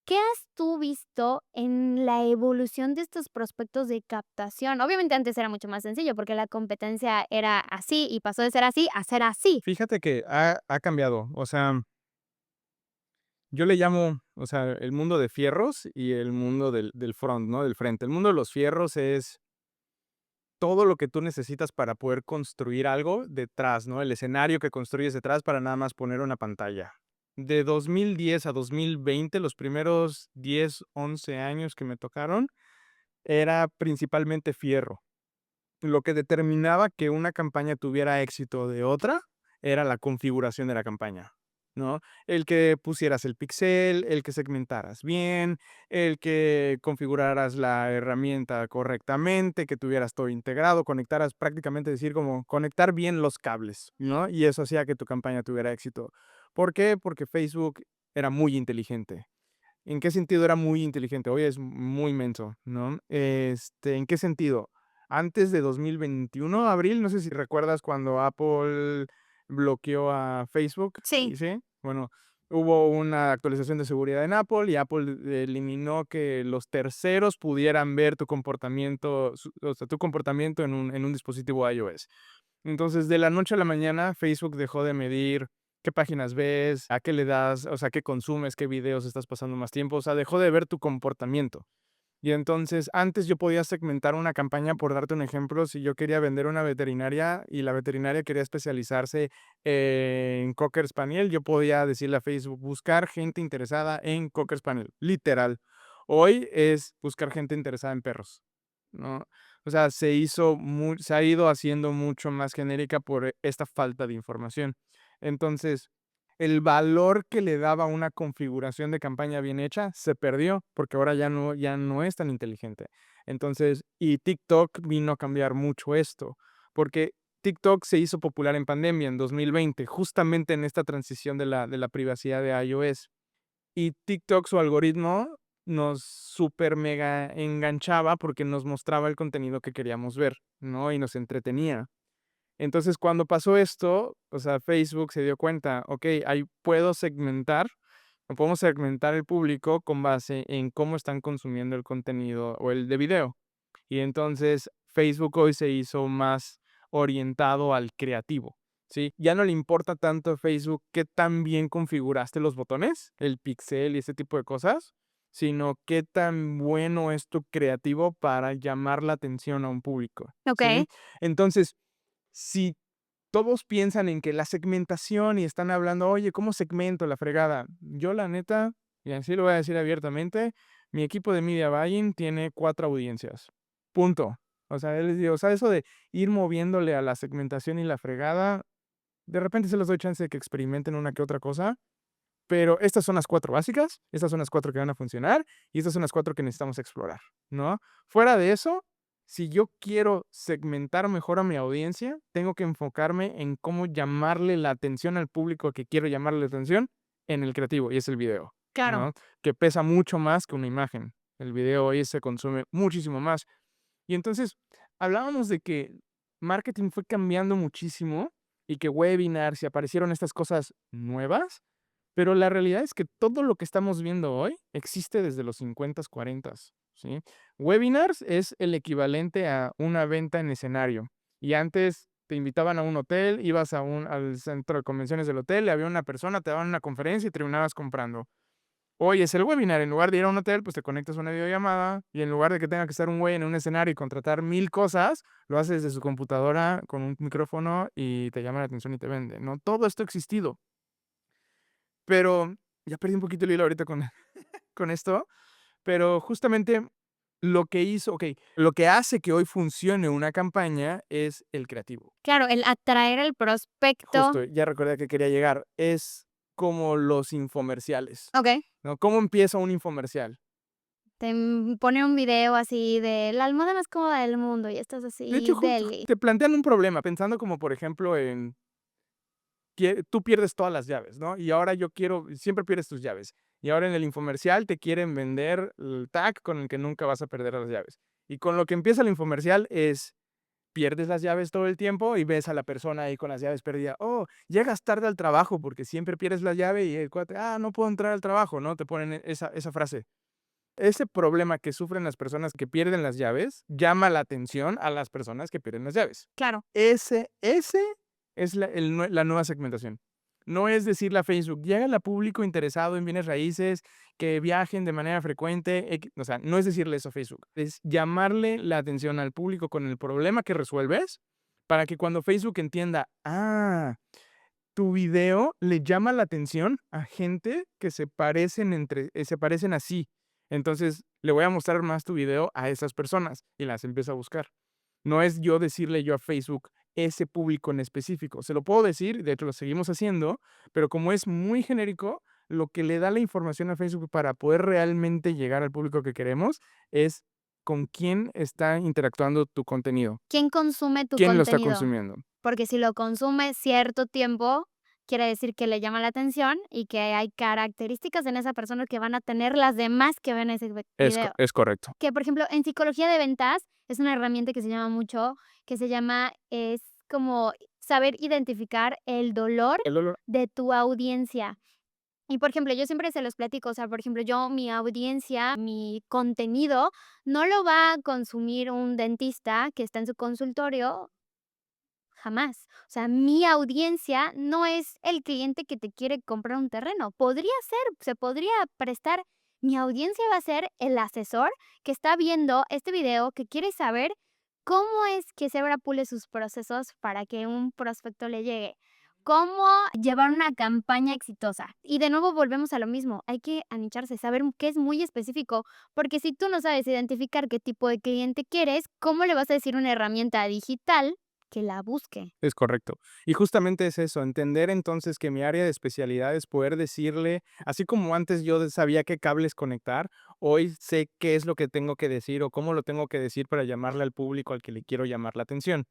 ¿qué has tú visto en la evolución de estos prospectos de captación? Obviamente, antes era mucho más sencillo, porque la competencia era así, y pasó de ser así a ser así. Fíjate que ha cambiado. O sea, Yo le llamo, o sea, el mundo de fierros y el mundo del front, ¿no? Del frente. El mundo de los fierros es todo lo que tú necesitas para poder construir algo detrás, ¿no? El escenario que construyes detrás para nada más poner una pantalla. De 2010 a 2020, los primeros 10, 11 años que me tocaron, era principalmente fierro. Lo que determinaba que una campaña tuviera éxito de otra, era la configuración de la campaña, ¿no? El que pusieras el pixel, el que segmentaras bien, el que configuraras la herramienta correctamente, que tuvieras todo integrado, conectaras prácticamente decir como conectar bien los cables, ¿no? Y eso hacía que tu campaña tuviera éxito. ¿Por qué? Porque Facebook era muy inteligente. ¿En qué sentido era muy inteligente? Hoy es muy menso, ¿no? ¿En qué sentido? Antes de 2021, abril, no sé si recuerdas cuando Apple bloqueó a Facebook, Sí. ¿y sí? Bueno, hubo una actualización de seguridad en Apple y Apple eliminó que los terceros pudieran ver tu comportamiento, o sea, tu comportamiento en un dispositivo iOS. Entonces, de la noche a la mañana, Facebook dejó de medir qué páginas ves, a qué le das, o sea, qué consumes, qué videos estás pasando más tiempo, o sea, dejó de ver tu comportamiento. Y entonces, antes yo podía segmentar una campaña, por darte un ejemplo, si yo quería vender una veterinaria y la veterinaria quería especializarse en Cocker Spaniel, yo podía decirle a Facebook, buscar gente interesada en Cocker Spaniel, literal. Hoy es buscar gente interesada en perros, ¿no? O sea, se ha ido haciendo mucho más genérica por esta falta de información. Entonces, el valor que le daba una configuración de campaña bien hecha se perdió, porque ahora ya no es tan inteligente. Entonces, y TikTok vino a cambiar mucho esto, porque TikTok se hizo popular en pandemia, en 2020, justamente en esta transición de la privacidad de iOS. Y TikTok, su algoritmo, nos super mega enganchaba porque nos mostraba el contenido que queríamos ver, ¿no? Y nos entretenía. Entonces, cuando pasó esto, o sea, Facebook se dio cuenta, okey, ahí puedo segmentar, o podemos segmentar el público con base en cómo están consumiendo el contenido o el de video. Y entonces, Facebook hoy se hizo más orientado al creativo, ¿sí? Ya no le importa tanto a Facebook qué tan bien configuraste los botones, el pixel y ese tipo de cosas, sino qué tan bueno es tu creativo para llamar la atención a un público, ¿sí? Okey. Entonces, si todos piensan en que la segmentación y están hablando, oye, ¿cómo segmento la fregada? Yo, la neta, y así lo voy a decir abiertamente, mi equipo de media buying tiene 4 audiencias. Punto. O sea, les digo, o sea, eso de ir moviéndole a la segmentación y la fregada, de repente se les doy chance de que experimenten una que otra cosa, pero estas son las 4 básicas, estas son las 4 que van a funcionar y estas son las 4 que necesitamos explorar, ¿no? Fuera de eso, si yo quiero segmentar mejor a mi audiencia, tengo que enfocarme en cómo llamarle la atención al público que quiero llamarle la atención en el creativo, y es el video, Claro. ¿no? Que pesa mucho más que una imagen. El video hoy se consume muchísimo más. Y entonces, hablábamos de que marketing fue cambiando muchísimo y que webinars y aparecieron estas cosas nuevas, pero la realidad es que todo lo que estamos viendo hoy existe desde los 50s, 40s, ¿sí? Webinars es el equivalente a una venta en escenario. Y antes te invitaban a un hotel, ibas al centro de convenciones del hotel, había una persona, te daban una conferencia y terminabas comprando. Hoy es el webinar, en lugar de ir a un hotel, pues te conectas a una videollamada y en lugar de que tenga que estar un güey en un escenario y contratar 1000 cosas, lo haces desde su computadora con un micrófono y te llama la atención y te vende, ¿no? Todo esto ha existido. Pero ya perdí un poquito el hilo ahorita con con esto, pero justamente lo que hace que hoy funcione una campaña es el creativo. Claro, el atraer al prospecto. Justo, ya recordé a qué quería llegar, es como los infomerciales, Okey. ¿no? ¿Cómo empieza un infomercial? Pone un video así de la almohada más cómoda del mundo y estás De hecho, así, justo deli. te plantean un problema, pensando como, por ejemplo, en que tú pierdes todas las llaves, ¿no? Y ahora yo quiero siempre pierdes tus llaves. Y ahora en el infomercial te quieren vender el tag con el que nunca vas a perder las llaves. Y con lo que empieza el infomercial es, pierdes las llaves todo el tiempo y ves a la persona ahí con las llaves perdidas. Oh, llegas tarde al trabajo porque siempre pierdes la llave y el cuate, no puedo entrar al trabajo, ¿no? Te ponen esa frase. Ese problema que sufren las personas que pierden las llaves llama la atención a las personas que pierden las llaves. Claro. Ese es la nueva segmentación. No es decirle a Facebook, llega a público interesado en bienes raíces, que viajen de manera frecuente, o sea, no es decirle eso a Facebook, es llamarle la atención al público con el problema que resuelves, para que cuando Facebook entienda, tu video le llama la atención a gente que se parecen así. Entonces, le voy a mostrar más tu video a esas personas y las empiezo a buscar. No es yo decirle yo a Facebook ese público en específico. Se lo puedo decir, de hecho lo seguimos haciendo, pero como es muy genérico, lo que le da la información a Facebook para poder realmente llegar al público que queremos es con quién está interactuando tu contenido, ¿Quién consume tu quién lo está contenido? consumiendo. Porque si lo consume cierto tiempo, quiere decir que le llama la atención y que hay características en esa persona que van a tener las demás que ven ese video. Es correcto. Que, por ejemplo, en psicología de ventas es una herramienta que se llama, es como saber identificar el dolor El olor. de tu audiencia. Y, por ejemplo, yo siempre se los platico, o sea, por ejemplo, yo, mi audiencia, mi contenido, no lo va a consumir un dentista que está en su consultorio, jamás. O sea, mi audiencia no es el cliente que te quiere comprar un terreno. Podría ser, se podría prestar. Mi audiencia va a ser el asesor que está viendo este video, que quiere saber cómo es que Zebra pule sus procesos para que un prospecto le llegue. Cómo llevar una campaña exitosa. Y de nuevo volvemos a lo mismo. Hay que anicharse, saber qué es muy específico. Porque si tú no sabes identificar qué tipo de cliente quieres, ¿cómo le vas a decir una herramienta digital que la busque? Es correcto. Y justamente es eso, entender entonces que mi área de especialidad es poder decirle, así como antes yo sabía qué cables conectar, hoy sé qué es lo que tengo que decir o cómo lo tengo que decir para llamarle al público al que le quiero llamar la atención.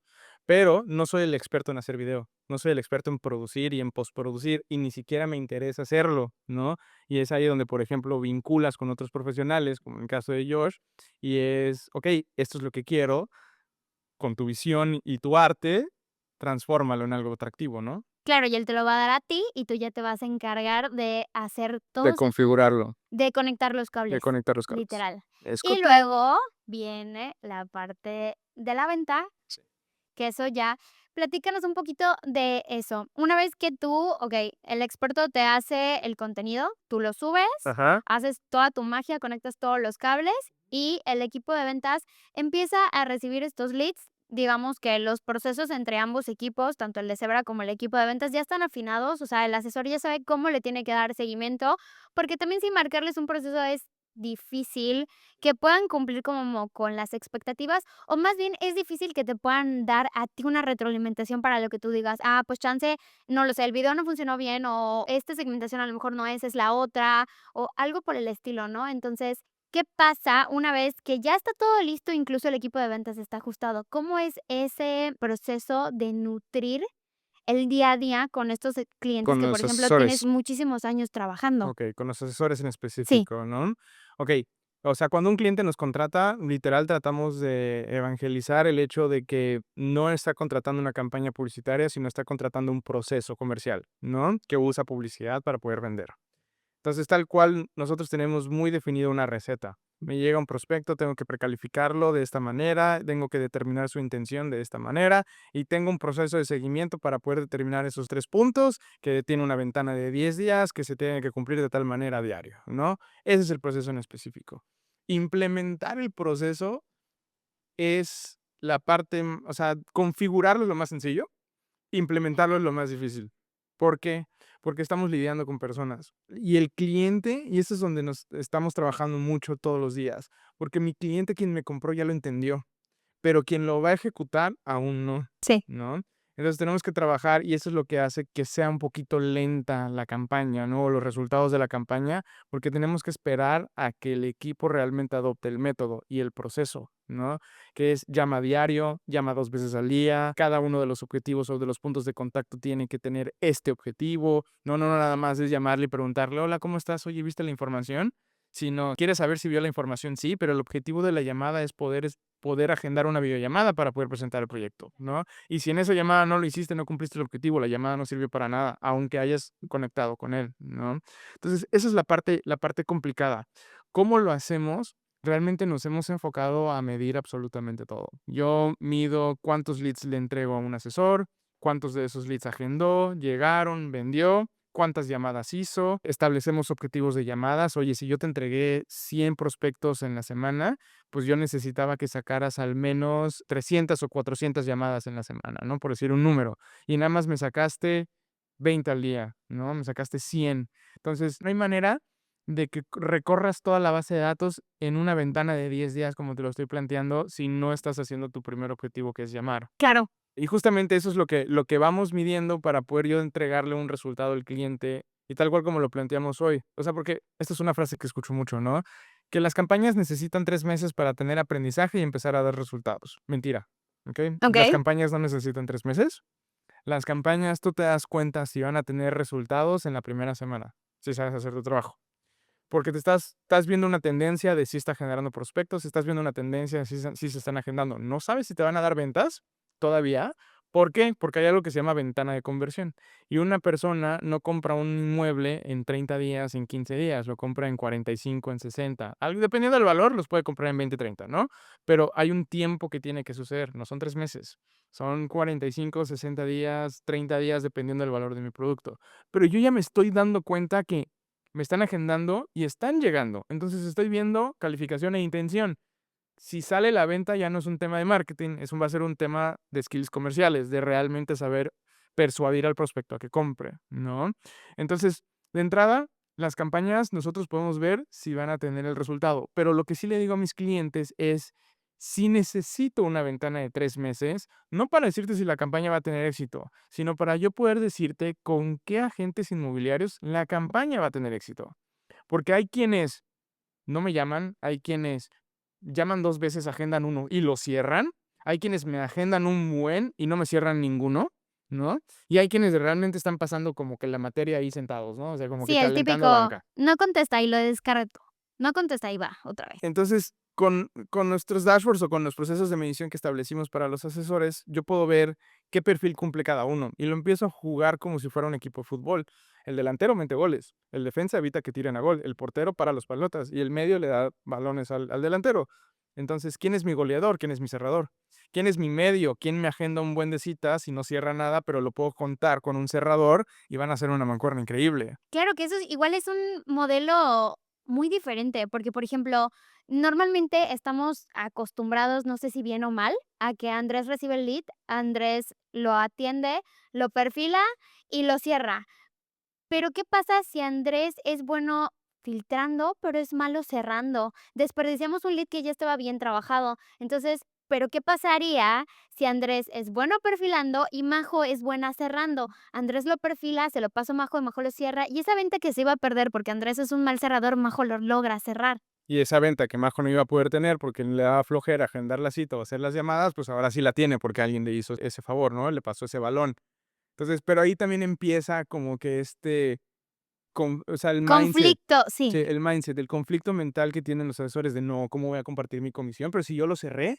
Pero no soy el experto en hacer video, no soy el experto en producir y en postproducir y ni siquiera me interesa hacerlo, ¿no? Y es ahí donde, por ejemplo, vinculas con otros profesionales, como en el caso de Josh, y es, ok, esto es lo que quiero, con tu visión y tu arte, transfórmalo en algo atractivo, ¿no? Claro, y él te lo va a dar a ti y tú ya te vas a encargar de hacer De todos, configurarlo, de conectar los de cables, conectar los cables. literal. Es Y correcto. luego viene la parte de la venta, Sí. que eso ya, platícanos un poquito de eso. Una vez que tú, okey, el experto te hace el contenido, tú lo subes, Ajá. haces toda tu magia, conectas todos los cables y el equipo de ventas empieza a recibir estos leads. Digamos que los procesos entre ambos equipos, tanto el de Zebra como el equipo de ventas, ya están afinados, o sea, el asesor ya sabe cómo le tiene que dar seguimiento, porque también sin marcarles un proceso es difícil que puedan cumplir como con las expectativas, o más bien es difícil que te puedan dar a ti una retroalimentación para lo que tú digas, pues chance, no lo sé, el video no funcionó bien, o esta segmentación a lo mejor no es la otra, o algo por el estilo, ¿no? Entonces, ¿qué pasa una vez que ya está todo listo, incluso el equipo de ventas está ajustado? ¿Cómo es ese proceso de nutrir el día a día con estos clientes Con que, por los ejemplo, tienes asesores. muchísimos años trabajando? Okey, con los asesores en Sí. específico, ¿no? Okey, o sea, cuando un cliente nos contrata, literal tratamos de evangelizar el hecho de que no está contratando una campaña publicitaria, sino está contratando un proceso comercial, ¿no? Que usa publicidad para poder vender. Entonces, tal cual, nosotros tenemos muy definido una receta. Me llega un prospecto, tengo que precalificarlo de esta manera, tengo que determinar su intención de esta manera y tengo un proceso de seguimiento para poder determinar esos 3 puntos, que tiene una ventana de 10 días, que se tiene que cumplir de tal manera a diario, ¿no? Ese es el proceso en específico. Implementar el proceso es la parte, o sea, configurarlo es lo más sencillo. Implementarlo es lo más difícil. ¿Por qué? Porque estamos lidiando con personas. Y el cliente, y eso es donde nos estamos trabajando mucho todos los días, porque mi cliente, quien me compró, ya lo entendió, pero quien lo va a ejecutar aún no, Sí. ¿no? Entonces tenemos que trabajar y eso es lo que hace que sea un poquito lenta la campaña, ¿no? O los resultados de la campaña, porque tenemos que esperar a que el equipo realmente adopte el método y el proceso, ¿no? Que es llama diario, llama 2 veces al día, cada uno de los objetivos o de los puntos de contacto tiene que tener este objetivo. No nada más es llamarle y preguntarle: "Hola, ¿cómo estás? Oye, ¿viste la información?", sino quiere saber si vio la información, sí, pero el objetivo de la llamada es poder agendar una videollamada para poder presentar el proyecto, ¿no? Y si en esa llamada no lo hiciste, no cumpliste el objetivo, la llamada no sirvió para nada, aunque hayas conectado con él, ¿no? Entonces, esa es la parte complicada. ¿Cómo lo hacemos? Realmente nos hemos enfocado a medir absolutamente todo. Yo mido cuántos leads le entrego a un asesor, cuántos de esos leads agendó, llegaron, vendió, cuántas llamadas hizo, establecemos objetivos de llamadas. Oye, si yo te entregué 100 prospectos en la semana, pues yo necesitaba que sacaras al menos 300 o 400 llamadas en la semana, ¿no? Por decir un número. Y nada más me sacaste 20 al día, ¿no? Me sacaste 100. Entonces, no hay manera de que recorras toda la base de datos en una ventana de 10 días, como te lo estoy planteando, si no estás haciendo tu primer objetivo, que es llamar. Claro. Y justamente eso es lo que vamos midiendo para poder yo entregarle un resultado al cliente y tal cual como lo planteamos hoy. O sea, porque esta es una frase que escucho mucho, ¿no? Que las campañas necesitan 3 meses para tener aprendizaje y empezar a dar resultados. Mentira, ¿ok? Las Okey. campañas no necesitan 3 meses. Las campañas tú te das cuenta si van a tener resultados en la primera semana, si sabes hacer tu trabajo. Porque estás viendo una tendencia de si está generando prospectos, estás viendo una tendencia de si se están agendando. No sabes si te van a dar ventas todavía. ¿Por qué? Porque hay algo que se llama ventana de conversión. Y una persona no compra un inmueble en 30 días, en 15 días, lo compra en 45, en 60. Dependiendo del valor, los puede comprar en 20, 30, ¿no? Pero hay un tiempo que tiene que suceder, no son 3 meses. Son 45, 60 días, 30 días, dependiendo del valor de mi producto. Pero yo ya me estoy dando cuenta que me están agendando y están llegando. Entonces estoy viendo calificación e intención. Si sale la venta ya no es un tema de marketing, va a ser un tema de skills comerciales, de realmente saber persuadir al prospecto a que compre, ¿no? Entonces, de entrada, las campañas nosotros podemos ver si van a tener el resultado, pero lo que sí le digo a mis clientes es, si necesito una ventana de 3 meses, no para decirte si la campaña va a tener éxito, sino para yo poder decirte con qué agentes inmobiliarios la campaña va a tener éxito. Porque hay quienes no me llaman, hay quienes llaman 2 veces, agendan uno y lo cierran, hay quienes me agendan un buen y no me cierran ninguno, ¿no? Y hay quienes realmente están pasando como que la materia ahí sentados, ¿no? O sea, como que Sí, el calentando típico, banca. no contesta y lo descarto. No contesta y va, otra vez. Entonces, con nuestros dashboards o con los procesos de medición que establecimos para los asesores, yo puedo ver qué perfil cumple cada uno y lo empiezo a jugar como si fuera un equipo de fútbol. El delantero mete goles, el defensa evita que tiren a gol, el portero para los palotas y el medio le da balones al delantero. Entonces, ¿quién es mi goleador? ¿Quién es mi cerrador? ¿Quién es mi medio? ¿Quién me agenda un buen de citas y no cierra nada, pero lo puedo contar con un cerrador y van a hacer una mancuerna increíble? Claro que eso igual es un modelo muy diferente, porque, por ejemplo, normalmente estamos acostumbrados, no sé si bien o mal, a que Andrés recibe el lead, Andrés lo atiende, lo perfila y lo cierra. Pero, ¿qué pasa si Andrés es bueno filtrando, pero es malo cerrando? Desperdiciamos un lead que ya estaba bien trabajado. Entonces, ¿pero qué pasaría si Andrés es bueno perfilando y Majo es buena cerrando? Andrés lo perfila, se lo pasa a Majo y Majo lo cierra, y esa venta que se iba a perder porque Andrés es un mal cerrador, Majo lo logra cerrar. Y esa venta que Majo no iba a poder tener porque le daba flojera agendar la cita o hacer las llamadas, pues ahora sí la tiene porque alguien le hizo ese favor, ¿no? Le pasó ese balón. Entonces, pero ahí también empieza como que o sea, el mindset, Conflicto, sí, sí. el mindset, el conflicto mental que tienen los asesores de no, ¿cómo voy a compartir mi comisión? Pero si yo lo cerré,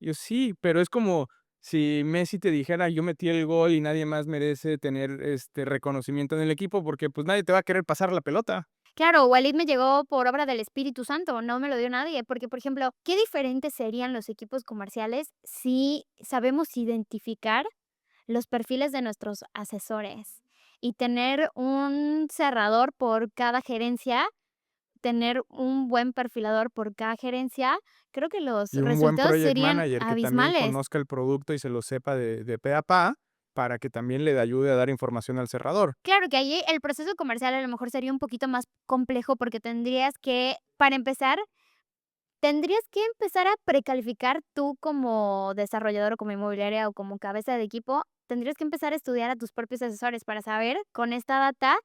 yo sí, pero es como si Messi te dijera, yo metí el gol y nadie más merece tener este reconocimiento en el equipo porque pues nadie te va a querer pasar la pelota. Claro, Walid me llegó por obra del Espíritu Santo, no me lo dio nadie, porque, por ejemplo, ¿qué diferentes serían los equipos comerciales si sabemos identificar los perfiles de nuestros asesores y tener un cerrador por cada gerencia, tener un buen perfilador por cada gerencia? Creo que los Y un buen resultados project serían manager que también abismales. conozca el producto y se lo sepa de pe a pa, para que también le ayude a dar información al cerrador. Claro que allí el proceso comercial a lo mejor sería un poquito más complejo porque tendrías que, para empezar, tendrías que empezar a precalificar tú como desarrollador o como inmobiliaria o como cabeza de equipo, tendrías que empezar a estudiar a tus propios asesores para saber con esta data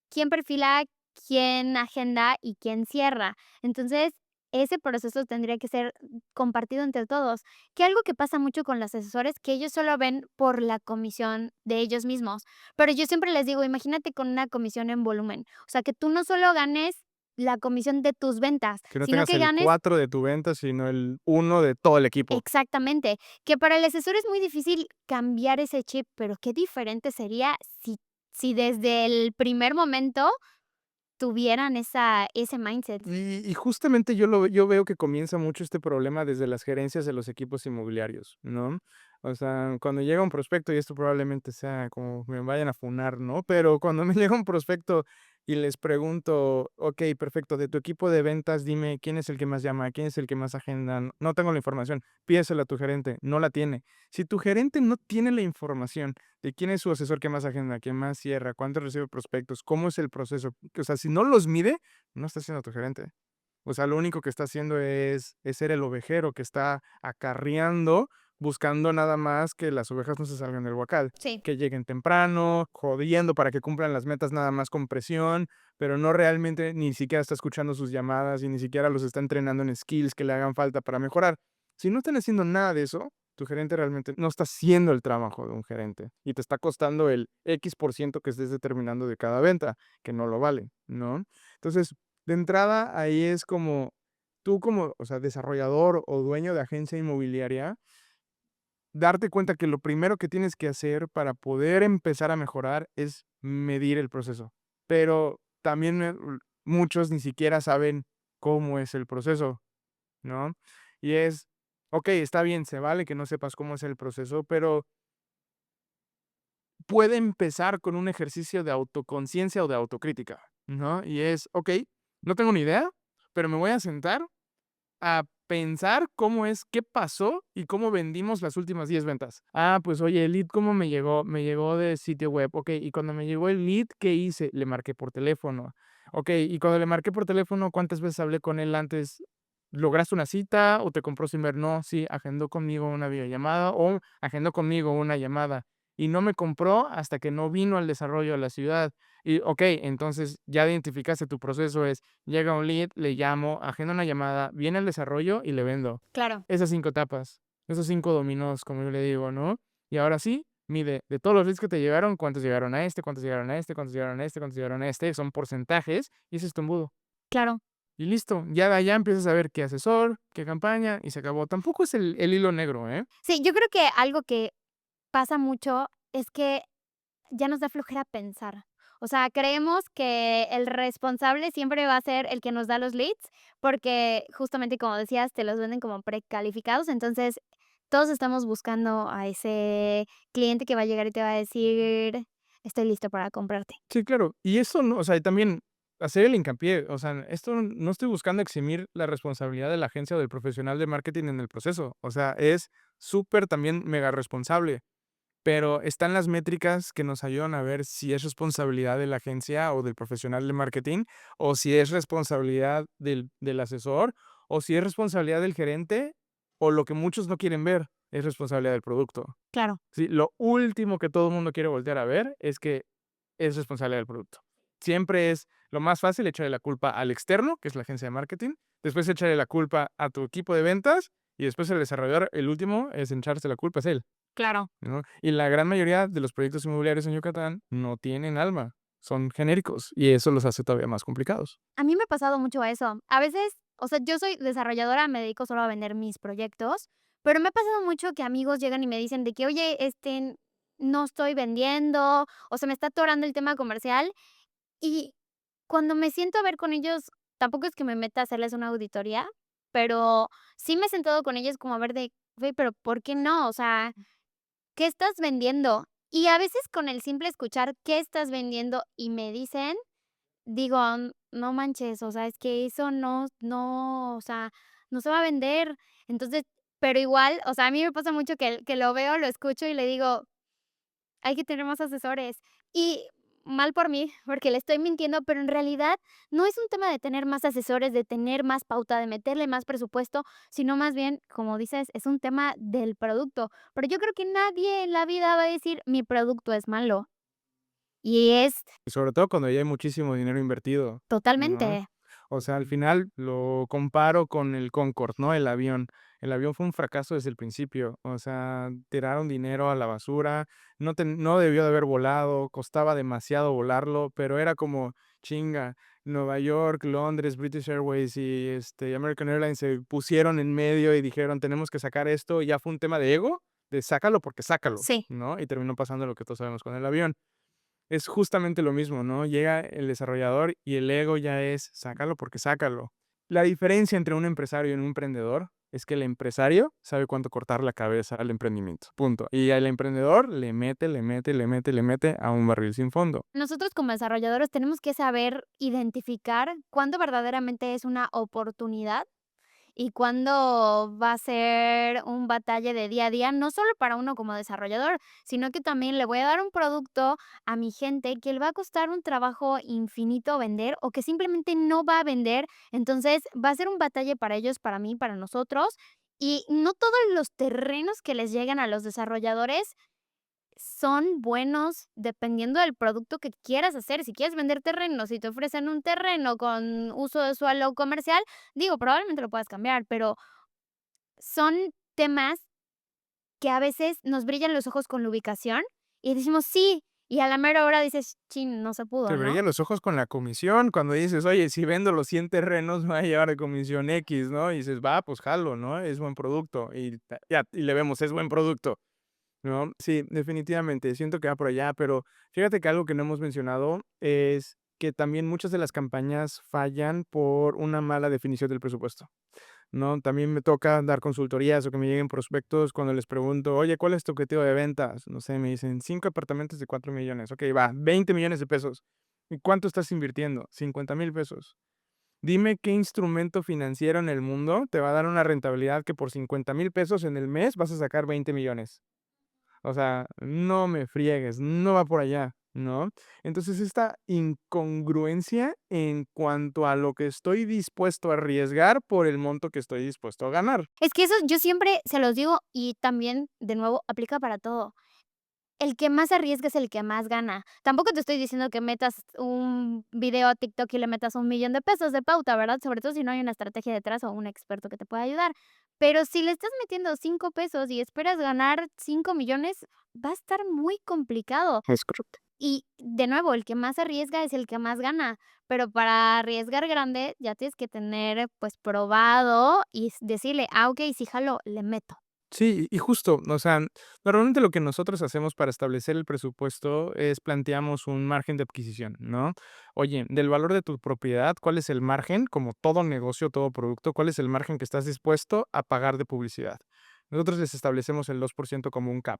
quién perfila, quién agenda y quién cierra. Entonces, ese proceso tendría que ser compartido entre todos. Que algo que pasa mucho con los asesores, que ellos solo ven por la comisión de ellos mismos. Pero yo siempre les digo, imagínate con una comisión en volumen. O sea, que tú no solo ganes la comisión de tus ventas, Que no sino tengas que el ganes 4 de tu venta, sino el uno de todo el equipo. exactamente. Que para el asesor es muy difícil cambiar ese chip, pero qué diferente sería si desde el primer momento tuvieran ese mindset. Y justamente yo veo que comienza mucho este problema desde las gerencias de los equipos inmobiliarios, ¿no? O sea, cuando llega un prospecto, y esto probablemente sea como me vayan a funar, ¿no? Pero cuando me llega un prospecto y les pregunto: "Okey, perfecto, de tu equipo de ventas, dime quién es el que más llama, quién es el que más agenda". No tengo la información, pídesela a tu gerente, no la tiene. Si tu gerente no tiene la información de quién es su asesor que más agenda, quién más cierra, cuánto recibe prospectos, cómo es el proceso, o sea, si no los mide, no está siendo tu gerente. O sea, lo único que está haciendo es ser el ovejero que está acarreando, buscando nada más que las ovejas no se salgan del huacal, Sí, que lleguen temprano, jodiendo para que cumplan las metas nada más con presión, pero no realmente ni siquiera está escuchando sus llamadas y ni siquiera los está entrenando en skills que le hagan falta para mejorar. Si no están haciendo nada de eso, tu gerente realmente no está haciendo el trabajo de un gerente y te está costando el X% que estés determinando de cada venta, que no lo vale, ¿no? Entonces, de entrada, ahí es como tú como, o sea, desarrollador o dueño de agencia inmobiliaria, darte cuenta que lo primero que tienes que hacer para poder empezar a mejorar es medir el proceso. Pero también, muchos ni siquiera saben cómo es el proceso, ¿no? Y es, okey, está bien, se vale que no sepas cómo es el proceso, pero puede empezar con un ejercicio de autoconciencia o de autocrítica, ¿no? Y es, okey, no tengo ni idea, pero me voy a sentar a pensar cómo es, qué pasó y cómo vendimos las últimas 10 ventas. Ah, pues oye, el lead, ¿cómo me llegó? Me llegó de sitio web. Okey, y cuando me llegó el lead, ¿qué hice? Le marqué por teléfono. Okey, y cuando le marqué por teléfono, ¿cuántas veces hablé con él antes? ¿Lograste una cita o te compró sin ver? No, sí, agendó conmigo una videollamada o agendó conmigo una llamada y no me compró hasta que no vino al desarrollo de la ciudad. Y okey, entonces ya identificaste tu proceso, es llega un lead, le llamo, agendo una llamada, viene el desarrollo y le vendo. claro. Esas 5 etapas, esos 5 dominós, como yo le digo, ¿no? Y ahora sí, mide de todos los leads que te llegaron, cuántos llegaron a este, cuántos llegaron a este, cuántos llegaron a este, cuántos llegaron a este, son porcentajes, y ese es tu embudo. Claro. Y listo, ya de allá empiezas a ver qué asesor, qué campaña, y se acabó. Tampoco es el hilo negro, ¿eh? Sí, yo creo que algo que pasa mucho es que ya nos da flojera pensar. O sea, creemos que el responsable siempre va a ser el que nos da los leads, porque justamente como decías, te los venden como precalificados, entonces todos estamos buscando a ese cliente que va a llegar y te va a decir: "Estoy listo para comprarte". Sí, claro. Y eso no, o sea, y también hacer el hincapié, o sea, esto no estoy buscando eximir la responsabilidad de la agencia o del profesional de marketing en el proceso. O sea, es súper también mega responsable, pero están las métricas que nos ayudan a ver si es responsabilidad de la agencia o del profesional de marketing, o si es responsabilidad del asesor, o si es responsabilidad del gerente, o lo que muchos no quieren ver, es responsabilidad del producto. Claro, Sí, lo último que todo el mundo quiere voltear a ver es que es responsabilidad del producto. Siempre es lo más fácil echarle la culpa al externo, que es la agencia de marketing, después echarle la culpa a tu equipo de ventas y después el desarrollador, el último es echarse la culpa, es él, claro. ¿no? Y la gran mayoría de los proyectos inmobiliarios en Yucatán no tienen alma, son genéricos y eso los hace todavía más complicados. A mí me ha pasado mucho eso. A veces, o sea, yo soy desarrolladora, me dedico solo a vender mis proyectos, pero me ha pasado mucho que amigos llegan y me dicen de que: "Oye, no estoy vendiendo, o se me está atorando el tema comercial". Y cuando me siento a ver con ellos, tampoco es que me meta a hacerles una auditoría, pero sí me he sentado con ellos como a ver de: "Güey, pero ¿por qué no? O sea, ¿qué estás vendiendo?". Y a veces con el simple escuchar qué estás vendiendo y me dicen, digo: No manches, o sea, es que eso no, o sea, no se va a vender". Entonces, pero igual, o sea, a mí me pasa mucho que lo veo, lo escucho y le digo: "Hay que tener más asesores". Y mal por mí, porque le estoy mintiendo, pero en realidad no es un tema de tener más asesores, de tener más pauta, de meterle más presupuesto, sino más bien, como dices, es un tema del producto. Pero yo creo que nadie en la vida va a decir: "Mi producto es malo". Y es Y sobre todo cuando ya hay muchísimo dinero invertido, ¿no? totalmente. O sea, al final lo comparo con el Concorde, ¿no? El avión. El avión fue un fracaso desde el principio. O sea, tiraron dinero a la basura, no debió de haber volado, costaba demasiado volarlo, pero era como chinga. Nueva York, Londres, British Airways y American Airlines se pusieron en medio y dijeron, tenemos que sacar esto, y ya fue un tema de ego, de sácalo porque sácalo, Sí, ¿no? Y terminó pasando lo que todos sabemos con el avión. Es justamente lo mismo, ¿no? Llega el desarrollador y el ego ya es sácalo porque sácalo. La diferencia entre un empresario y un emprendedor es que el empresario sabe cuánto cortar la cabeza al emprendimiento, punto. Y el emprendedor le mete, le mete, le mete, le mete a un barril sin fondo. Nosotros como desarrolladores tenemos que saber identificar cuándo verdaderamente es una oportunidad y cuándo va a ser un batalla de día a día, no solo para uno como desarrollador, sino que también le voy a dar un producto a mi gente que le va a costar un trabajo infinito vender o que simplemente no va a vender. Entonces va a ser un batalla para ellos, para mí, para nosotros. Y no todos los terrenos que les llegan a los desarrolladores son buenos dependiendo del producto que quieras hacer. Si quieres vender terrenos y te ofrecen un terreno con uso de suelo comercial, digo, probablemente lo puedas cambiar, pero son temas que a veces nos brillan los ojos con la ubicación y decimos sí, y a la mera hora dices, chin, no se Te pudo, ¿no? brillan los ojos con la comisión cuando dices, oye, si vendo los 100 terrenos, me va a llevar de comisión X, ¿no? Y dices, va, pues jalo, ¿no? Es buen producto. Y ya, y le vemos, es buen producto, ¿no? Sí, definitivamente, siento que va por allá, pero fíjate que algo que no hemos mencionado es que también muchas de las campañas fallan por una mala definición del presupuesto, ¿no? También me toca dar consultorías o que me lleguen prospectos cuando les pregunto, oye, ¿cuál es tu objetivo de ventas? No sé, me dicen 5 apartamentos de 4 millones. Ok, va, 20 millones de pesos. ¿Y cuánto estás invirtiendo? 50,000 pesos. Dime qué instrumento financiero en el mundo te va a dar una rentabilidad que por 50,000 pesos en el mes vas a sacar 20 millones. O sea, no me friegues, no va por allá, ¿no? Entonces, esta incongruencia en cuanto a lo que estoy dispuesto a arriesgar por el monto que estoy dispuesto a ganar. Es que eso yo siempre se los digo y también, de nuevo, aplica para todo. El que más arriesga es el que más gana. Tampoco te estoy diciendo que metas un video a TikTok y le metas 1,000,000 de pesos de pauta, ¿verdad? Sobre todo si no hay una estrategia detrás o un experto que te pueda ayudar. Pero si le estás metiendo 5 pesos y esperas ganar 5,000,000, va a estar muy complicado. Es correcto. Y de nuevo, el que más arriesga es el que más gana. Pero para arriesgar grande ya tienes que tener pues probado y decirle, ok, sí jalo, le meto. Sí, y justo, o sea, normalmente lo que nosotros hacemos para establecer el presupuesto es planteamos un margen de adquisición, ¿no? Oye, del valor de tu propiedad, ¿cuál es el margen? Como todo negocio, todo producto, ¿cuál es el margen que estás dispuesto a pagar de publicidad? Nosotros les establecemos el 2% como un cap.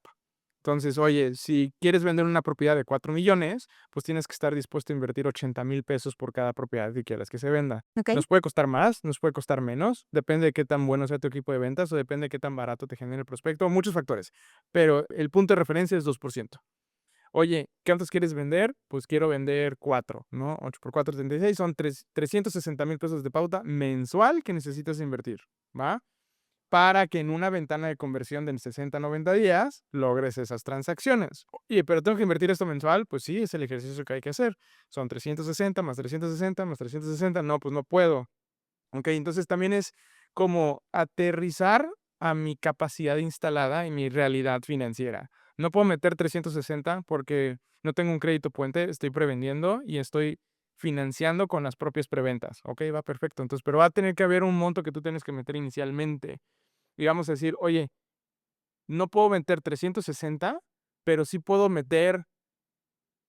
Entonces, oye, si quieres vender una propiedad de 4 millones, pues tienes que estar dispuesto a invertir 80,000 pesos por cada propiedad que quieras que se venda. Ok. Nos puede costar más, nos puede costar menos, depende de qué tan bueno sea tu equipo de ventas o depende de qué tan barato te genere el prospecto, muchos factores, pero el punto de referencia es 2%. Oye, ¿cuántos quieres vender? Pues quiero vender 4, ¿no? 8 por 4, 36, son 360,000 pesos de pauta mensual que necesitas invertir, ¿va? Para que en una ventana de conversión de 60 a 90 días logres esas transacciones. Oye, pero tengo que invertir esto mensual, pues sí, es el ejercicio que hay que hacer. Son 360 más 360 más 360, no, pues no puedo. Ok, entonces también es como aterrizar a mi capacidad instalada y mi realidad financiera. No puedo meter 360 porque no tengo un crédito puente, estoy prevendiendo y estoy financiando con las propias preventas. Ok, va perfecto. Entonces, pero va a tener que haber un monto que tú tienes que meter inicialmente. Y vamos a decir, oye, no puedo meter 360, pero sí puedo meter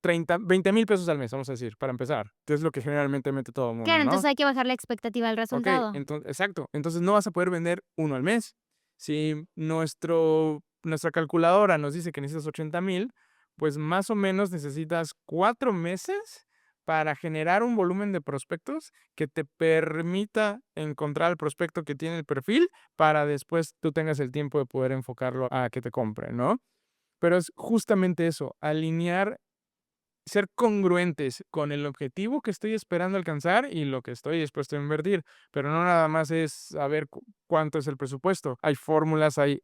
20,000 pesos al mes, vamos a decir, para empezar, que es lo que generalmente mete todo el mundo, Claro, ¿no? entonces hay que bajar la expectativa del Ok, resultado. entonces, exacto. Entonces no vas a poder vender uno al mes. Si nuestra calculadora nos dice que necesitas 80,000, pues más o menos necesitas 4 meses para generar un volumen de prospectos que te permita encontrar el prospecto que tiene el perfil para después tú tengas el tiempo de poder enfocarlo a que te compre, ¿no? Pero es justamente eso, alinear, ser congruentes con el objetivo que estoy esperando alcanzar y lo que estoy dispuesto a invertir, pero no nada más es saber cuánto es el presupuesto. Hay fórmulas, hay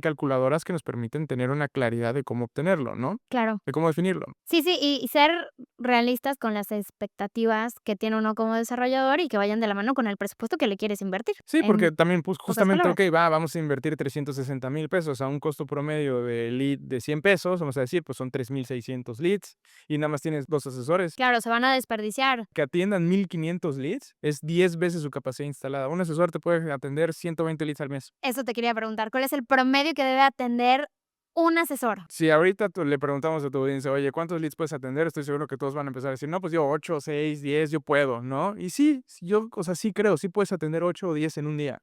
calculadoras que nos permiten tener una claridad de cómo obtenerlo, ¿no? Claro. De cómo definirlo. Sí, sí, y ser realistas con las expectativas que tiene uno como desarrollador y que vayan de la mano con el presupuesto que le quieres invertir, Sí, en porque también, pues, pocas justamente, palabras. okey, vamos a invertir 360,000 pesos a un costo promedio de lead de 100 pesos, vamos a decir, pues, son 3,600 leads, y nada más tienes 2 asesores Claro, se van a desperdiciar. que atiendan 1,500 leads, es 10 veces su capacidad instalada. Un asesor te puede atender 120 leads al mes. Eso te quería preguntar, ¿cuál es el promedio que debe atender un asesor. Si ahorita le preguntamos a tu audiencia, oye, ¿cuántos leads puedes atender? Estoy seguro que todos van a empezar a decir, no, pues yo 8, 6, 10, yo puedo, ¿no? Y sí, yo, o sea, sí creo, sí puedes atender 8 o 10 en un día,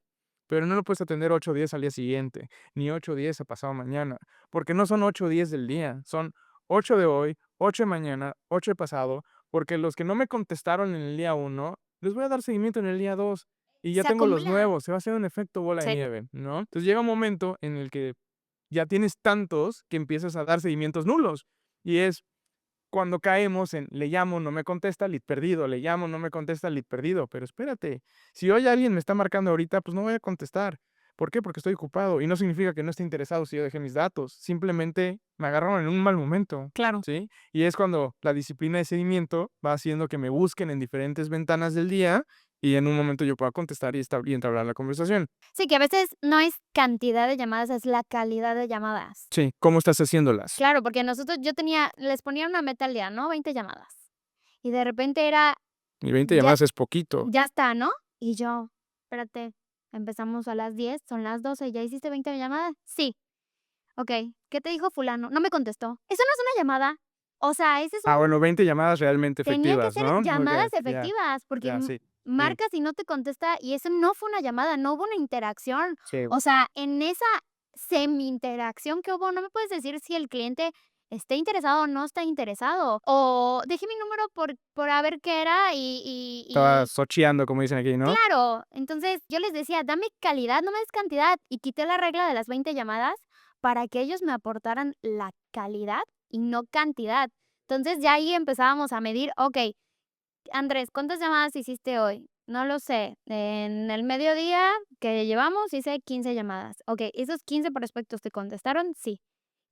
pero no lo puedes atender 8 o 10 al día siguiente, ni 8 o 10 a pasado mañana, porque no son 8 o 10 del día, son 8 de hoy, 8 de mañana, 8 de pasado, porque los que no me contestaron en el día 1, les voy a dar seguimiento en el día 2 y ya Se tengo los acumula. nuevos, se va a hacer un efecto bola de Sí. nieve, ¿no? Entonces llega un momento en el que ya tienes tantos que empiezas a dar seguimientos nulos. Y es cuando caemos en le llamo, no me contesta, lead perdido, le llamo, no me contesta, lead perdido. Pero espérate, si hoy alguien me está marcando ahorita, pues no voy a contestar. ¿Por qué? Porque estoy ocupado y no significa que no esté interesado si yo dejé mis datos. Simplemente me agarraron en un mal momento, Claro. ¿sí? Y es cuando la disciplina de seguimiento va haciendo que me busquen en diferentes ventanas del día y en un momento yo pueda contestar y entablar la conversación. Sí, que a veces no es cantidad de llamadas, es la calidad de llamadas. Sí, ¿cómo estás haciéndolas? Claro, porque les ponía una meta al día, ¿no? 20 llamadas. Y de repente era, Y 20 ya, llamadas es poquito. ya está, ¿no? Y yo, espérate, empezamos a las 10, son las 12, ¿ya hiciste 20 llamadas? Sí. Ok, ¿qué te dijo fulano? No me contestó. Eso no es una llamada. O sea, ese es un... Ah, bueno, 20 llamadas realmente Tenían que efectivas, ser ¿no? llamadas Okey, ya, efectivas, porque ya, sí, sí, marcas y no te contesta, y eso no fue una llamada, no hubo una interacción. sí. O sea, en esa semi-interacción que hubo, no me puedes decir si el cliente está interesado o no está interesado. O dejé mi número por a ver qué era Estaba zocheando, como dicen aquí, ¿no? claro. Entonces yo les decía, dame calidad, no me des cantidad. Y quité la regla de las 20 llamadas para que ellos me aportaran la calidad y no cantidad. Entonces ya ahí empezábamos a medir, ok, Andrés, ¿cuántas llamadas hiciste hoy? No lo sé. En el mediodía que llevamos hice 15 llamadas. Ok, ¿esos 15 prospectos te contestaron? Sí.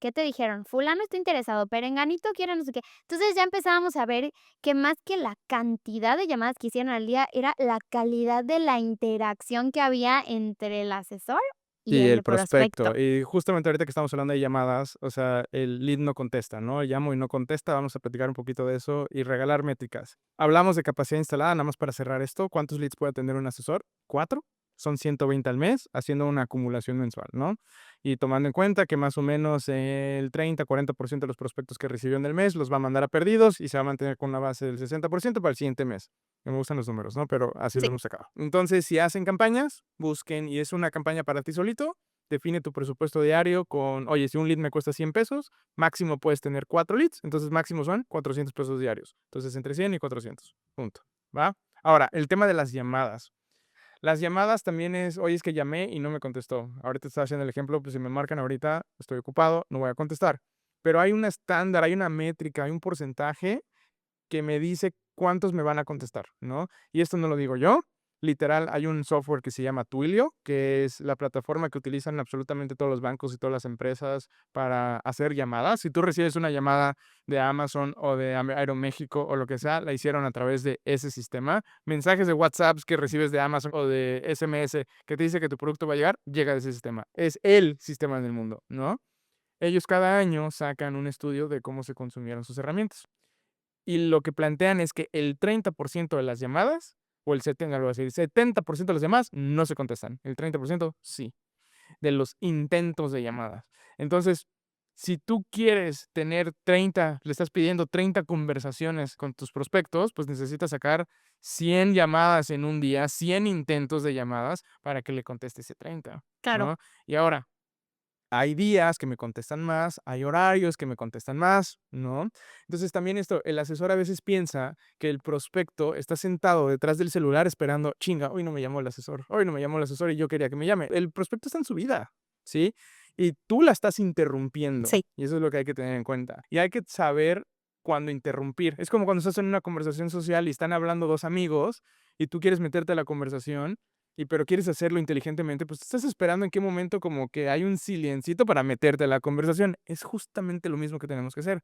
¿Qué te dijeron? Fulano está interesado, perenganito quiere no sé qué. Entonces ya empezábamos a ver que más que la cantidad de llamadas que hicieron al día, era la calidad de la interacción que había entre el asesor y Y el el prospecto. prospecto. Y justamente ahorita que estamos hablando de llamadas, o sea, el lead no contesta, ¿no? Llamo y no contesta, vamos a platicar un poquito de eso y regalar métricas. Hablamos de capacidad instalada, nada más para cerrar esto, ¿cuántos leads puede tener un asesor? 4, son 120 al mes, haciendo una acumulación mensual, ¿no? Y tomando en cuenta que más o menos el 30-40% de los prospectos que recibió en el mes los va a mandar a perdidos y se va a mantener con una base del 60% para el siguiente mes. Me gustan los números, ¿no? Pero así los Sí, hemos sacado. Entonces, si hacen campañas, busquen, y es una campaña para ti solito, define tu presupuesto diario con, oye, si un lead me cuesta 100 pesos, máximo puedes tener 4 leads, entonces máximo son 400 pesos diarios. Entonces, entre 100 y 400, punto, ¿va? Ahora, el tema de las llamadas. Las llamadas también es, oye, es que llamé y no me contestó. Ahorita estaba haciendo el ejemplo, pues si me marcan ahorita, estoy ocupado, no voy a contestar. Pero hay un estándar, hay una métrica, hay un porcentaje que me dice cuántos me van a contestar, ¿no? Y esto no lo digo yo. Literal, hay un software que se llama Twilio, que es la plataforma que utilizan absolutamente todos los bancos y todas las empresas para hacer llamadas. Si tú recibes una llamada de Amazon o de Aeroméxico o lo que sea, la hicieron a través de ese sistema. Mensajes de WhatsApp que recibes de Amazon o de SMS que te dice que tu producto va a llegar, llega de ese sistema. Es el sistema en el mundo, ¿no? Ellos cada año sacan un estudio de cómo se consumieron sus herramientas. Y lo que plantean es que el 30% de las llamadas, o el 70, algo así, el 70% de las llamadas no se contestan, el 30% sí, de los intentos de llamadas. Entonces, si tú quieres tener 30, le estás pidiendo 30 conversaciones con tus prospectos, pues necesitas sacar 100 llamadas en un día, 100 intentos de llamadas para que le conteste ese 30, claro. ¿no? Y ahora, hay días que me contestan más, hay horarios que me contestan más, ¿no? Entonces también esto, el asesor a veces piensa que el prospecto está sentado detrás del celular esperando, chinga, hoy no me llamó el asesor, hoy no me llamó el asesor y yo quería que me llame. El prospecto está en su vida, ¿sí? Y tú la estás interrumpiendo. Sí. Y eso es lo que hay que tener en cuenta. Y hay que saber cuándo interrumpir. Es como cuando estás en una conversación social y están hablando dos amigos y tú quieres meterte a la conversación pero quieres hacerlo inteligentemente, pues estás esperando en qué momento como que hay un silencito para meterte a la conversación. Es justamente lo mismo que tenemos que hacer.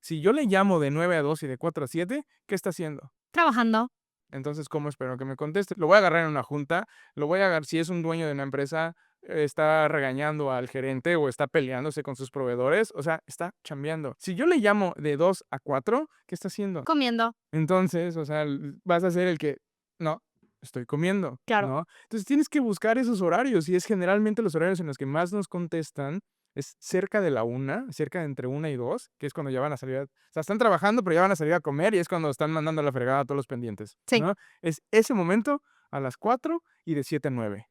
Si yo le llamo de 9 a 2 y de 4 a 7, ¿qué está haciendo? Trabajando. Entonces, ¿cómo espero que me conteste? Lo voy a agarrar en una junta, lo voy a agarrar, si es un dueño de una empresa, está regañando al gerente o está peleándose con sus proveedores, o sea, está chambeando. Si yo le llamo de 2 a 4, ¿qué está haciendo? Comiendo. Entonces, o sea, vas a ser el que, no, estoy comiendo, Claro. ¿no? Entonces tienes que buscar esos horarios y es generalmente los horarios en los que más nos contestan es cerca de la 1, cerca de entre 1 y 2, que es cuando ya van a salir o sea, están trabajando, pero ya van a salir a comer, y es cuando están mandando a la fregada a todos los pendientes, Sí. ¿no? Es ese momento a las 4 y de 7 a 9,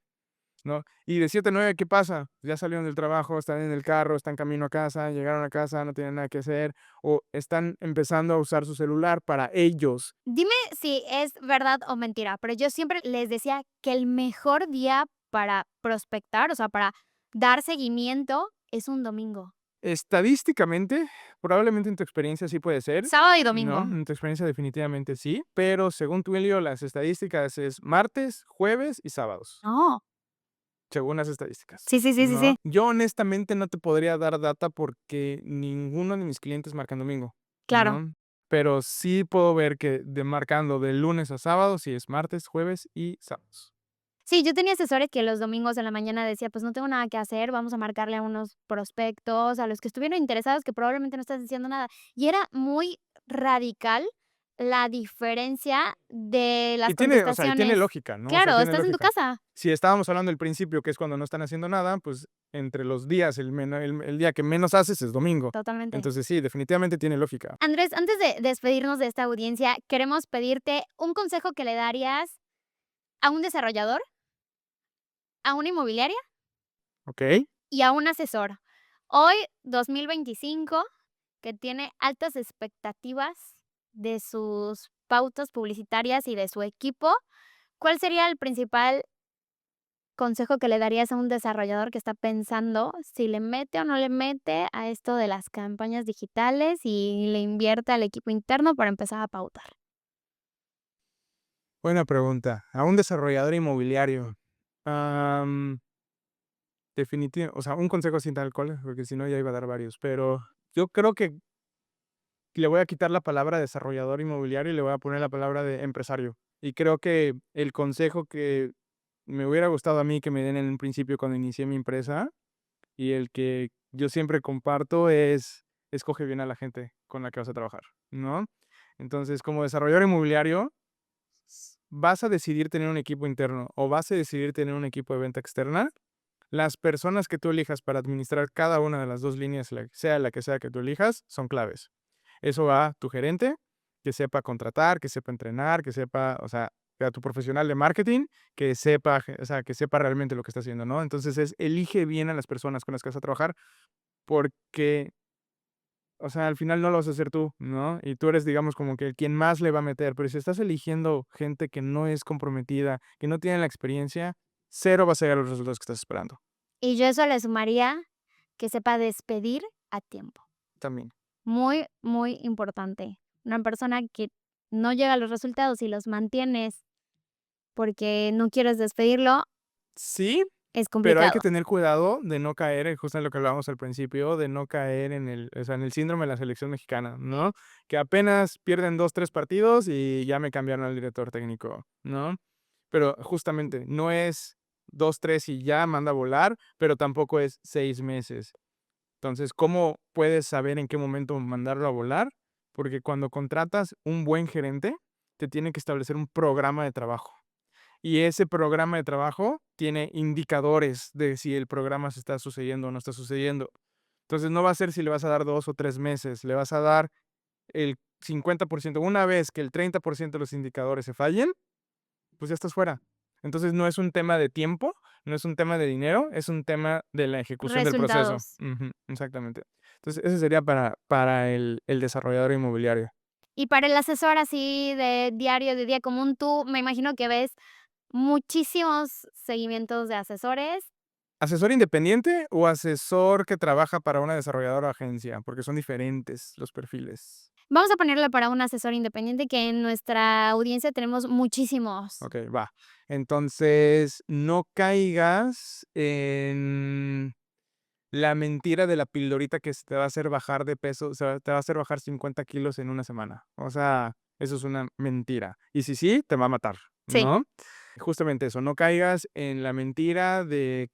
¿no? Y de 7 a 9, ¿qué pasa? Ya salieron del trabajo, están en el carro, están camino a casa, llegaron a casa, no tienen nada que hacer, o están empezando a usar su celular para ellos. Dime si es verdad o mentira, pero yo siempre les decía que el mejor día para prospectar, o sea, para dar seguimiento, es un domingo. Estadísticamente, probablemente en tu experiencia sí puede ser, Sábado y ¿no? domingo. En tu experiencia definitivamente sí, pero según Twilio, las estadísticas es martes, jueves y sábados, No. según las estadísticas, Sí, sí, sí, sí, ¿no? sí. Yo honestamente no te podría dar data porque ninguno de mis clientes marcan domingo, Claro. ¿no? Pero sí puedo ver que marcando de lunes a sábado, sí es martes, jueves y sábados. Sí, yo tenía asesores que los domingos en la mañana decía, pues no tengo nada que hacer, vamos a marcarle a unos prospectos, a los que estuvieron interesados, que probablemente no estás diciendo nada. Y era muy radical la diferencia de las Y tiene, o sea, y tiene contestaciones. lógica, ¿no? O sea, Claro, tiene estás en tu lógica. casa. Si estábamos hablando del principio, que es cuando no están haciendo nada, pues entre los días, el día que menos haces es domingo. Totalmente. Entonces sí, definitivamente tiene lógica. Andrés, antes de despedirnos de esta audiencia, queremos pedirte un consejo que le darías a un desarrollador, a una inmobiliaria ¿Ok? y a un asesor. Hoy, 2025, que tiene altas expectativas de sus pautas publicitarias y de su equipo, ¿cuál sería el principal consejo que le darías a un desarrollador que está pensando si le mete o no le mete a esto de las campañas digitales y le invierte al equipo interno para empezar a pautar? Buena pregunta. A un desarrollador inmobiliario. Definitivo, o sea, un consejo sin tal cual, porque si no ya iba a dar varios, pero yo creo que le voy a quitar la palabra desarrollador inmobiliario y le voy a poner la palabra de empresario. Y creo que el consejo que me hubiera gustado a mí que me den en un principio cuando inicié mi empresa y el que yo siempre comparto es escoge bien a la gente con la que vas a trabajar, ¿no? Entonces, como desarrollador inmobiliario, vas a decidir tener un equipo interno o vas a decidir tener un equipo de venta externa. Las personas que tú elijas para administrar cada una de las dos líneas, la que sea que tú elijas, son claves. Eso va a tu gerente, que sepa contratar, que sepa entrenar, que sepa, o sea tu profesional de marketing, que sepa, o sea, que sepa realmente lo que está haciendo, ¿no? Entonces elige bien a las personas con las que vas a trabajar, porque, o sea, al final no lo vas a hacer tú, ¿no? Y tú eres, digamos, como que quien más le va a meter, pero si estás eligiendo gente que no es comprometida, que no tiene la experiencia, cero vas a llegar a los resultados que estás esperando. Y yo eso le sumaría que sepa despedir a tiempo. También. Muy, muy importante. Una persona que no llega a los resultados y los mantienes porque no quieres despedirlo, Sí, es pero hay que complicado. tener cuidado de no caer, justo en lo que hablábamos al principio, de no caer en el síndrome de la selección mexicana, ¿no? Que apenas pierden 2, 3 partidos y ya me cambiaron al director técnico, ¿no? Pero justamente no es 2, 3 y ya manda a volar, pero tampoco es 6 meses. Entonces, ¿cómo puedes saber en qué momento mandarlo a volar? Porque cuando contratas un buen gerente, te tiene que establecer un programa de trabajo. Y ese programa de trabajo tiene indicadores de si el programa se está sucediendo o no está sucediendo. Entonces, no va a ser si le vas a dar 2 o 3 meses, le vas a dar el 50%. Una vez que el 30% de los indicadores se fallen, pues ya estás fuera. Entonces, no es un tema de tiempo, no es un tema de dinero, es un tema de la ejecución del proceso. Resultados. Ujú, exactamente. Entonces, ese sería para el desarrollador inmobiliario. Y para el asesor así de diario, de día común, tú me imagino que ves muchísimos seguimientos de asesores. ¿Asesor independiente o asesor que trabaja para una desarrolladora o agencia? Porque son diferentes los perfiles. Vamos a ponerlo para un asesor independiente, que en nuestra audiencia tenemos muchísimos. Okey, va. Entonces, no caigas en la mentira de la pildorita que se te va a hacer bajar de peso, o sea, te va a hacer bajar 50 kilos en una semana. O sea, eso es una mentira. Y si sí, te va a matar, Sí. ¿no? Justamente eso, no caigas en la mentira de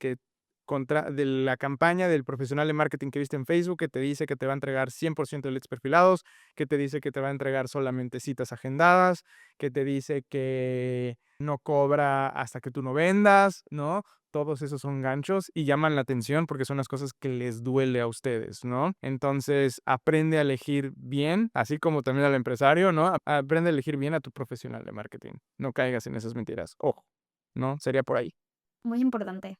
la campaña del profesional de marketing que viste en Facebook, que te dice que te va a entregar 100% de leads perfilados, que te dice que te va a entregar solamente citas agendadas, que te dice que no cobra hasta que tú no vendas, ¿no? todos esos son ganchos y llaman la atención porque son las cosas que les duele a ustedes, ¿no? Entonces, aprende a elegir bien, así como también al empresario, ¿no? Aprende a elegir bien a tu profesional de marketing. No caigas en esas mentiras. Ojo, ¿no? Sería por ahí. Muy importante.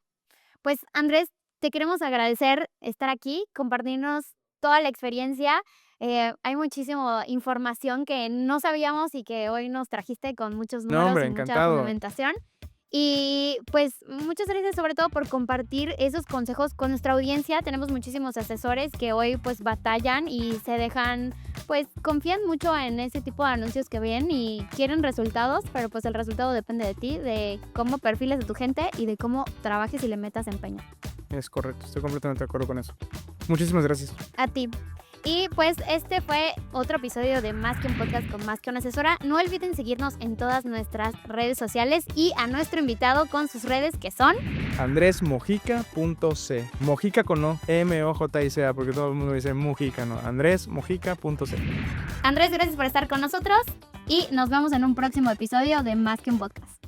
Pues, Andrés, te queremos agradecer estar aquí, compartirnos toda la experiencia. Hay muchísima información que no sabíamos y que hoy nos trajiste con muchos No, números hombre, y mucha encantado. fundamentación. Y pues muchas gracias sobre todo por compartir esos consejos con nuestra audiencia. Tenemos muchísimos asesores que hoy pues batallan y se dejan, pues confían mucho en ese tipo de anuncios que ven y quieren resultados, pero pues el resultado depende de ti, de cómo perfiles a tu gente y de cómo trabajes y le metas empeño. Es correcto, estoy completamente de acuerdo con eso. Muchísimas gracias. A ti. Y pues este fue otro episodio de Más que un podcast con Más que una asesora. No olviden seguirnos en todas nuestras redes sociales y a nuestro invitado con sus redes que son andresmojica.c. Mojica con O, M-O-J-I-C-A, porque todo el mundo dice Mujica, ¿no? andresmojica.c. Andrés, gracias por estar con nosotros y nos vemos en un próximo episodio de Más que un podcast.